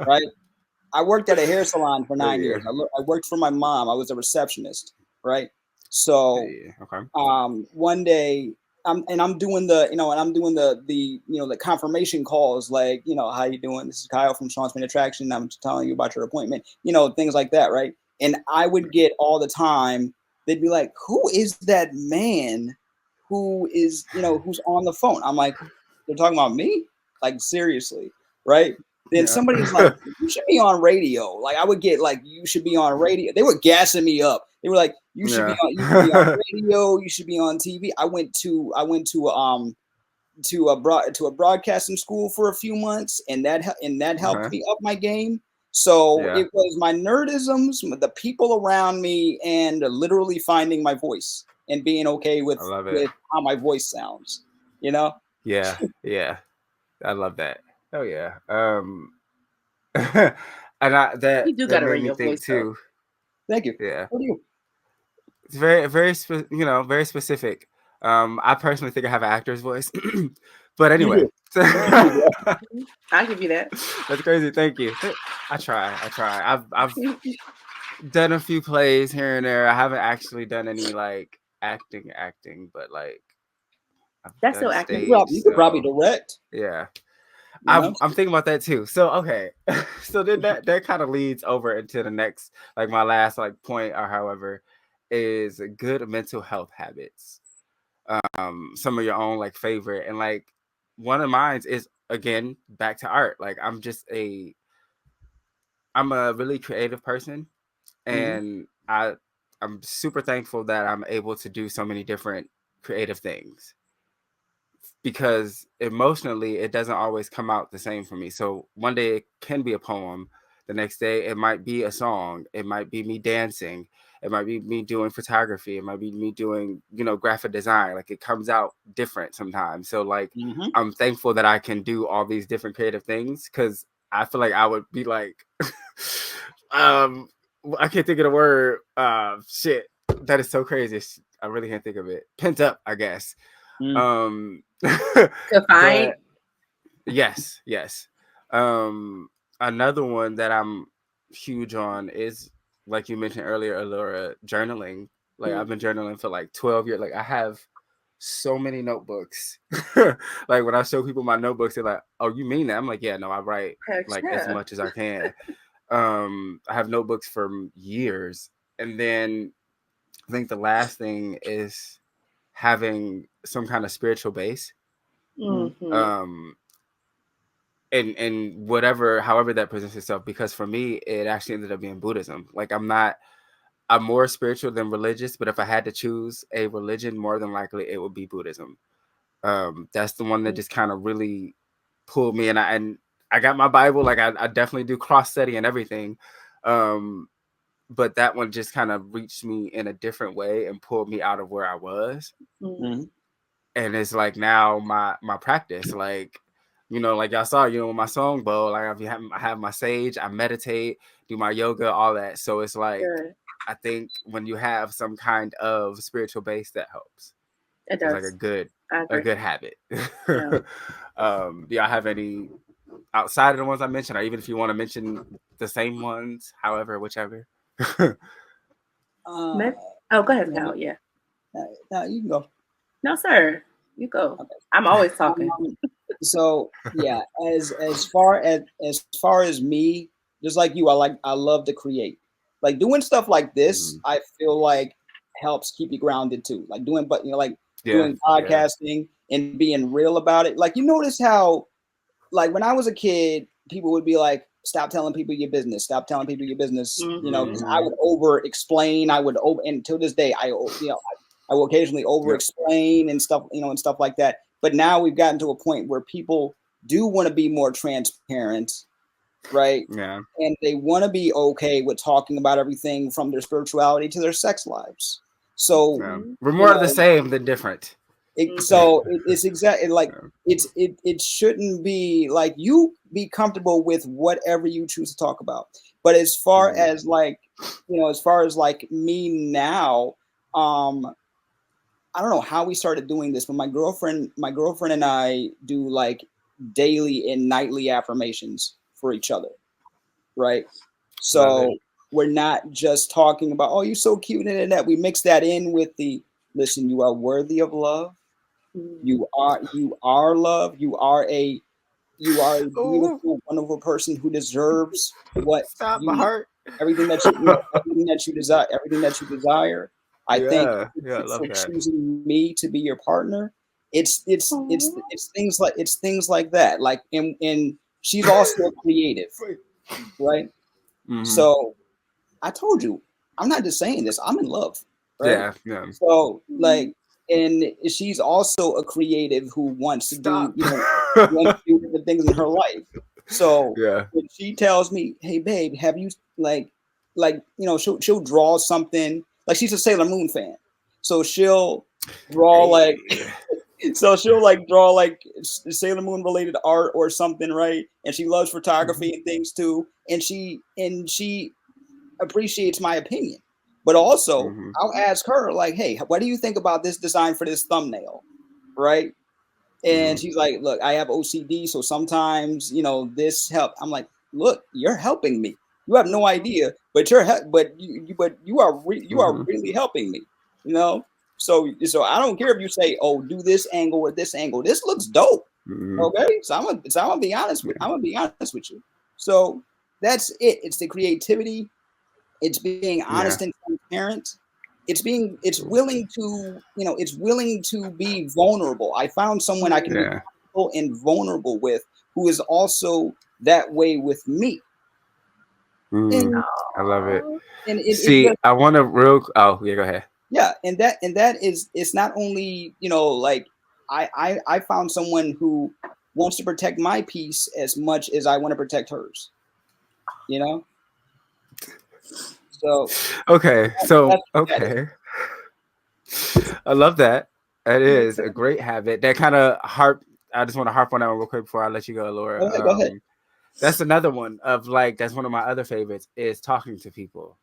right? I worked at a hair salon for 9 years. I worked for my mom. I was a receptionist, right? So, one day, I'm doing the confirmation calls, like, "How you doing? This is Kyle from Sean's Main Attraction. I'm telling you about your appointment," things like that, right? And I would get all the time. They'd be like, "Who is that man who is, who's on the phone?" I'm like, "They're talking about me? Like, seriously, right?" Then somebody's like, "You should be on radio." Like I would get like, "You should be on radio." They were gassing me up. They were like, you should be on radio, you should be on TV. I went to a broadcasting school for a few months, and that helped me up my game. So it was my nerdisms, the people around me, and literally finding my voice and being okay with how my voice sounds. You know? Yeah, yeah. I love that. Oh yeah. And that you do that gotta made ring me your think voice, too. Thank you. Yeah. What do you? It's very, very, very specific. I personally think I have an actor's voice, but anyway, I'll give you that. That's crazy. Thank you. I try. I've done a few plays here and there. I haven't actually done any like acting, but like that's so acting. You could probably direct. Yeah. I'm thinking about that too. So okay, so then that kind of leads over into the next, like my last like point or however, is good mental health habits. Some of your own like favorite, and like one of mine is again back to art. Like I'm a really creative person, and I'm super thankful that I'm able to do so many different creative things. Because emotionally, it doesn't always come out the same for me. So one day it can be a poem. The next day it might be a song. It might be me dancing. It might be me doing photography. It might be me doing, graphic design. Like it comes out different sometimes. So like, I'm thankful that I can do all these different creative things, because I feel like I would be like, I can't think of the word. Shit, that is so crazy. I really can't think of it. Pent up, I guess. Confined. Yes. Another one that I'm huge on is, like you mentioned earlier, Allura, journaling. Like I've been journaling for like 12 years. Like I have so many notebooks. Like when I show people my notebooks, they're like, "Oh, you mean that?" I'm like, "Yeah, no, I write as much as I can." I have notebooks for years. And then I think the last thing is having some kind of spiritual base. And however that presents itself, because for me it actually ended up being Buddhism. Like I'm more spiritual than religious, but if I had to choose a religion, more than likely it would be Buddhism. That's the one that just kind of really pulled me, and I got my Bible. Like I definitely do cross study and everything, but that one just kind of reached me in a different way and pulled me out of where I was. And it's like now my practice, like, like y'all saw, with my song bowl, like I have my sage, I meditate, do my yoga, all that. So it's like, I think when you have some kind of spiritual base, that helps. It does. It's like a good habit. Yeah. Do y'all have any outside of the ones I mentioned, or even if you want to mention the same ones, however, whichever? Go ahead, Cal. Yeah. No, you can go. No, sir. You go. Okay. I'm always talking. So yeah, as far as me, just like you, I love to create. Like doing stuff like this, I feel like helps keep you grounded too. Like doing podcasting and being real about it. Like you notice how, like when I was a kid, people would be like, "Stop telling people your business. Stop telling people your business." Because I would over explain. And to this day, I will occasionally over explain and stuff, and stuff like that. But now we've gotten to a point where people do want to be more transparent, right? Yeah. And they want to be okay with talking about everything from their spirituality to their sex lives. So we're more of the same than different. It's exactly like it shouldn't be like, you be comfortable with whatever you choose to talk about. But as far as like, as far as like me now, I don't know how we started doing this, but my girlfriend and I do like daily and nightly affirmations for each other. Right. So we're not just talking about, "Oh, you're so cute," and that. We mix that in with listen, you are worthy of love. You are love. You are a beautiful, wonderful person who deserves everything that you desire. I think for choosing me to be your partner, it's things like that. Like, and she's also creative, right? So I told you, I'm not just saying this. I'm in love, right? Yeah. So like, and she's also a creative who wants to do, Stop. wants to do different things in her life. So Yeah. when she tells me, "Hey, babe, have you she'll draw something." Like she's a Sailor Moon fan, so she'll draw like Hey. so she'll like draw like Sailor Moon related art or something, right? And she loves photography and things too. And she appreciates my opinion. But also, I'll ask her like, "Hey, what do you think about this design for this thumbnail?" Right? And she's like, "Look, I have OCD, so sometimes this help." I'm like, "Look, you're helping me. You have no idea, but you are really helping me. You know." So I don't care if you say, "Oh, do this angle or this angle. This looks dope." Okay, so I'm gonna be honest with you. So that's it. It's the creativity. It's being honest and transparent. It's willing to be vulnerable. I found someone I can be comfortable and vulnerable with who is also that way with me. And I love it. and See, I want to oh yeah, go ahead. Yeah, and that is, it's not only like I found someone who wants to protect my peace as much as I want to protect hers. So okay, I love that. That is a great habit. That kind of I just want to harp on that one real quick before I let you go, Laura. Go ahead. That's another one of like, that's one of my other favorites, is talking to people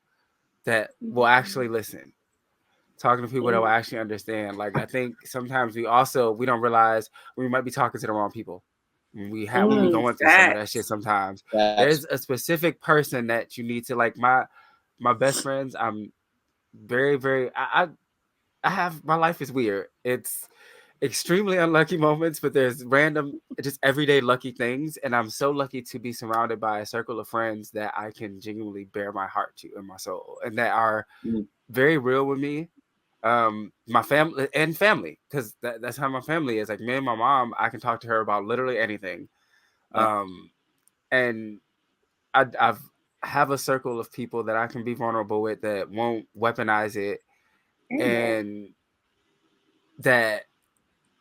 that will actually listen. Talking to people that will actually understand. Like, I think sometimes we don't realize we might be talking to the wrong people. When we going through some of that shit sometimes. There's a specific person that you need to, like, my best friends, I'm very, very, I have, my life is weird. It's extremely unlucky moments, but there's random, just everyday lucky things. And I'm so lucky to be surrounded by a circle of friends that I can genuinely bare my heart to and my soul, and that are very real with me. My family, because that's how my family is. Like, me and my mom, I can talk to her about literally anything. And I have a circle of people that I can be vulnerable with that won't weaponize it, and that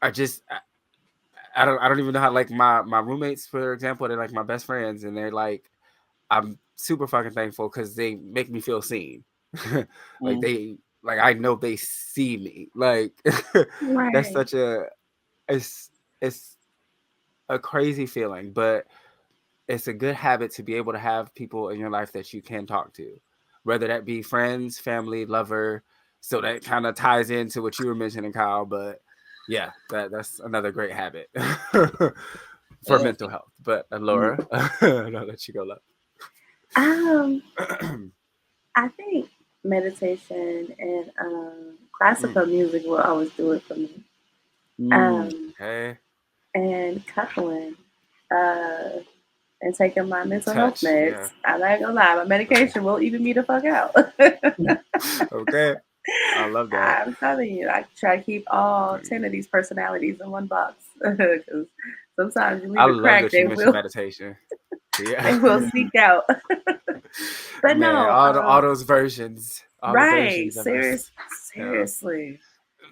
are just, I don't even know how, like, my roommates, for example, they're like my best friends, and they're like, I'm super fucking thankful because they make me feel seen. Like I know they see me. Like that's such it's a crazy feeling, but it's a good habit to be able to have people in your life that you can talk to, whether that be friends, family, lover. So that kind of ties into what you were mentioning, Kyle. But yeah, that's another great habit for mental health. But Laura, I'll let you go, love. I think meditation and classical music will always do it for me. And cuddling, and taking my mental health meds. Yeah. I'm not gonna lie, my medication will even me the fuck out. Okay. I love that. I'm telling you, I try to keep all 10 of these personalities in one box. Because sometimes you leave a crack, they will meditation. Yeah. They will sneak out. But man, no, all those versions. Right. Seriously.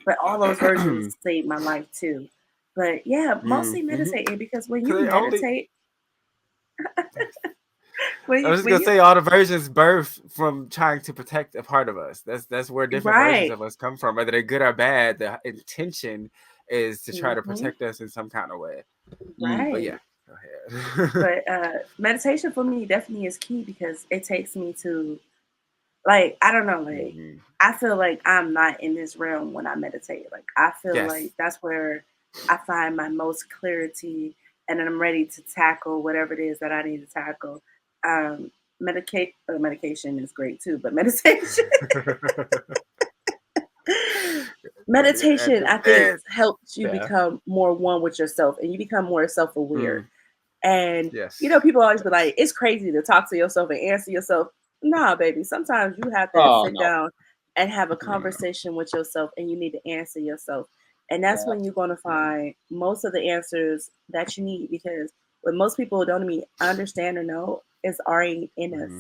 But all those versions saved my life too. But yeah, mostly meditating, because when you meditate, I was just gonna say all the versions birth from trying to protect a part of us. That's where different versions of us come from, whether they're good or bad. The intention is to try to protect us in some kind of way. Right. But yeah, go ahead. But meditation for me definitely is key, because it takes me to, like, I don't know, like I feel like I'm not in this realm when I meditate. Like, I feel like that's where I find my most clarity, and then I'm ready to tackle whatever it is that I need to tackle. Medication is great too, but meditation I think helps you become more one with yourself, and you become more self-aware. And people always be like, it's crazy to talk to yourself and answer yourself. Nah, baby, sometimes you have to sit down and have a conversation with yourself, and you need to answer yourself. And that's when you're going to find most of the answers that you need, because what most people don't even understand or know is already in us.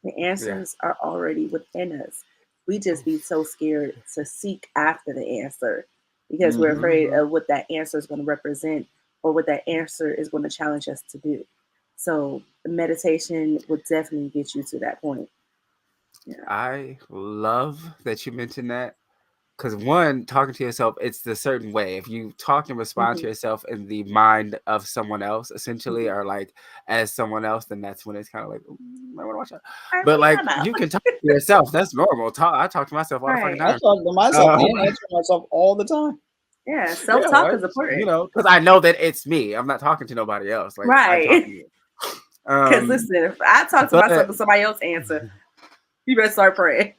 The answers are already within us. We just be so scared to seek after the answer because we're afraid of what that answer is going to represent or what that answer is going to challenge us to do. So meditation will definitely get you to that point. Yeah. I love that you mentioned that. Because one, talking to yourself, it's the certain way. If you talk and respond to yourself in the mind of someone else, essentially, or like as someone else, then that's when it's kind of like, I want to watch out. But like, you can talk to yourself. That's normal. I talk to myself all the fucking time. I talk to myself. I answer myself all the time. Yeah, self-talk is important. You know, because I know that it's me. I'm not talking to nobody else. Like, right. Because listen, if I talk to myself and somebody else answer, you better start praying.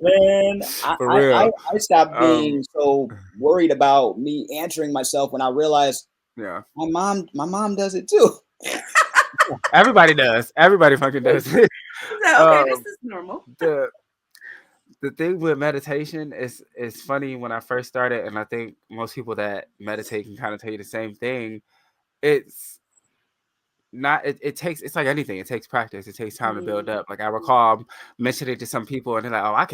Man, I stopped being so worried about me answering myself when I realized my mom does it too. Everybody does. Everybody fucking does it. Okay, this is normal. The thing with meditation is funny. When I first started, and I think most people that meditate can kind of tell you the same thing. It's not it's like anything. It takes practice. It takes time to build up. Like I recall mentioning to some people, and they're like, "Oh, I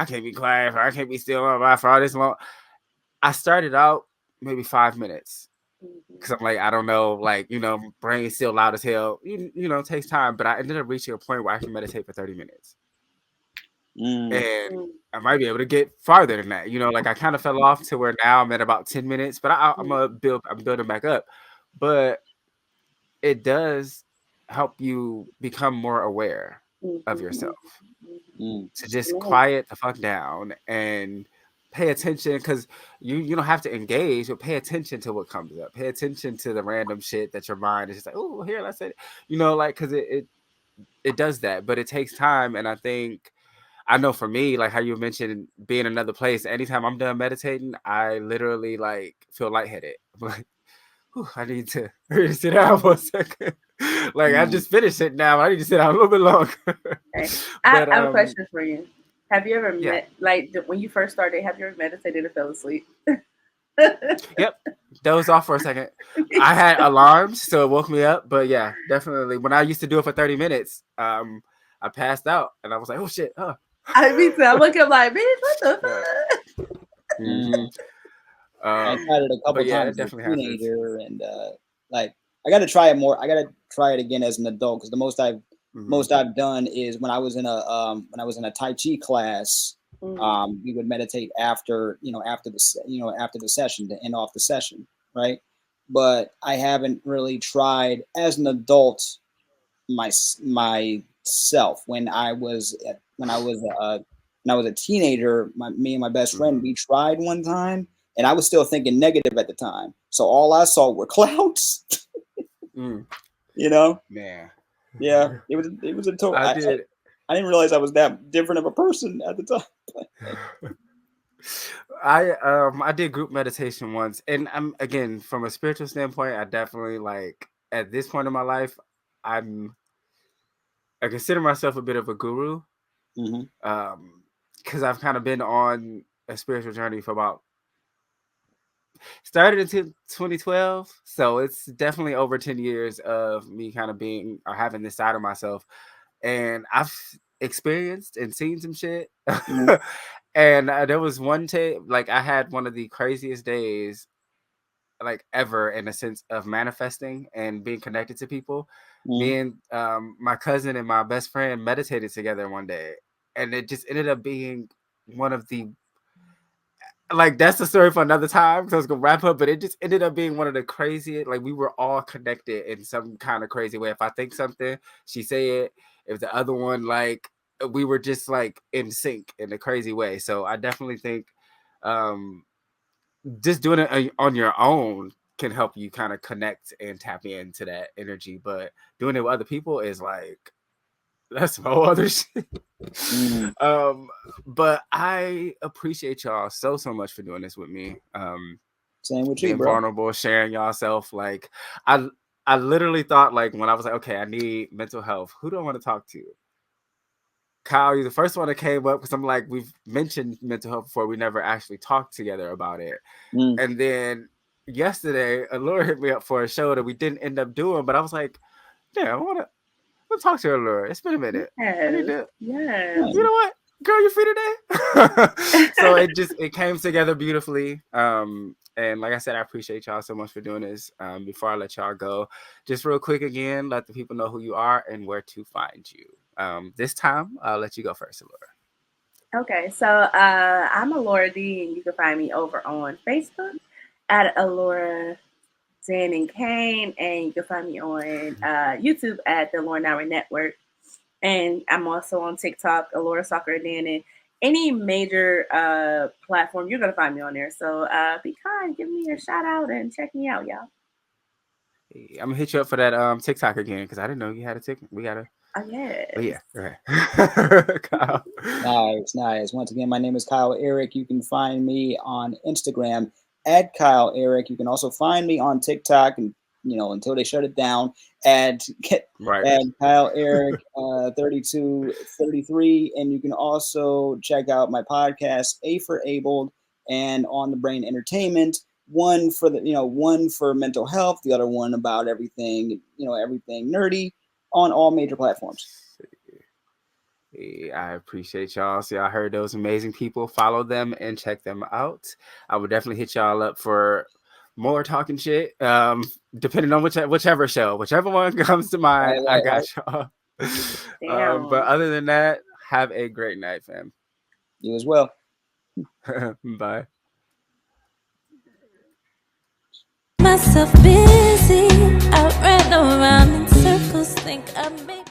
can't be quiet, or I can't be still for all this long." I started out maybe 5 minutes because I'm like, I don't know, like, you know, brain's still loud as hell. You know, it takes time, but I ended up reaching a point where I can meditate for 30 minutes. And I might be able to get farther than that. You know, like I kind of fell off to where now I'm at about 10 minutes, but I'm building back up. But it does help you become more aware of yourself. To just quiet the fuck down and pay attention, because you don't have to engage, but pay attention to what comes up. Pay attention to the random shit that your mind is just like, oh, here, let's say, you know, like, because it does that, but it takes time. And I know for me, like how you mentioned being in another place, anytime I'm done meditating, I literally like feel lightheaded. I'm like, I need to sit down for a second. Like I just finished it now. I need to sit down a little bit longer. Okay. I have a question for you. Have you ever when you first started, have you ever meditated and fell asleep? Yep. Dozed off for a second. I had alarms, so it woke me up. But yeah, definitely. When I used to do it for 30 minutes, I passed out and I was like, oh shit. I mean, so I look up like, bitch, what the fuck? I tried it a couple times as a teenager, and like I got to try it more. I got to try it again as an adult, because the most I've done is when I was in a Tai Chi class. We would meditate after the session to end off the session, right? But I haven't really tried as an adult myself. When I was a teenager, me and my best friend, we tried one time, and I was still thinking negative at the time. So all I saw were clouds. You know? Yeah. It was a total. I didn't realize I was that different of a person at the time. I did group meditation once, and I'm, again, from a spiritual standpoint, I definitely, like, at this point in my life, I consider myself a bit of a guru, because I've kind of been on a spiritual journey for started in 2012, so it's definitely over 10 years of me kind of being or having this side of myself, and I've experienced and seen some shit. And there was one like I had one of the craziest days like ever, in a sense of manifesting and being connected to people. Me and my cousin and my best friend meditated together one day, and it just ended up being one of the, like, that's the story for another time, because I was gonna wrap up, but it just ended up being one of the craziest. Like, we were all connected in some kind of crazy way. If I think something, she say it. If the other one, like, we were just like in sync in a crazy way. So I definitely think just doing it on your own can help you kind of connect and tap into that energy, but doing it with other people is like, that's some whole other shit. But I appreciate y'all so much for doing this with me. Same with you, being bro. vulnerable, sharing yourself. Like I literally thought, like, when I was like, okay, I need mental health, who do I want to talk to? Kyle, you're the first one that came up, because I'm like, we've mentioned mental health before, we never actually talked together about it. And then yesterday, Allura hit me up for a show that we didn't end up doing, but I was like, damn, I want Let's talk to her, Laura. It's been a minute. I need to, Yes. you know what? Girl, you free today? So it came together beautifully. And like I said, I appreciate y'all so much for doing this. Before I let y'all go, just real quick again, let the people know who you are and where to find you. This time, I'll let you go first, Laura. Okay, so I'm Alora D, and you can find me over on Facebook at Alora Dan and Kane, and you can find me on YouTube at the Lauren Howard Network. And I'm also on TikTok, Alora Soccer Dan, and any major platform, you're gonna find me on there. So be kind, give me a shout out, and check me out, y'all. Hey, I'm gonna hit you up for that TikTok again because I didn't know you had a TikTok. We gotta. Oh yeah. But yeah, okay. Kyle. Nice. Once again, my name is Kyle Eric. You can find me on Instagram at Kyle Eric. You can also find me on TikTok, and until they shut it down, at Kyle Eric 3233. And you can also check out my podcast, A for Abled, and On the Brain Entertainment. One for one for mental health, the other one about everything nerdy, on all major platforms. I appreciate y'all. So y'all heard those amazing people. Follow them and check them out. I would definitely hit y'all up for more talking shit. Depending on whichever show, whichever one comes to mind, I got y'all. But other than that, have a great night, fam. You as well. Bye. Myself busy, I ran around in circles, think I made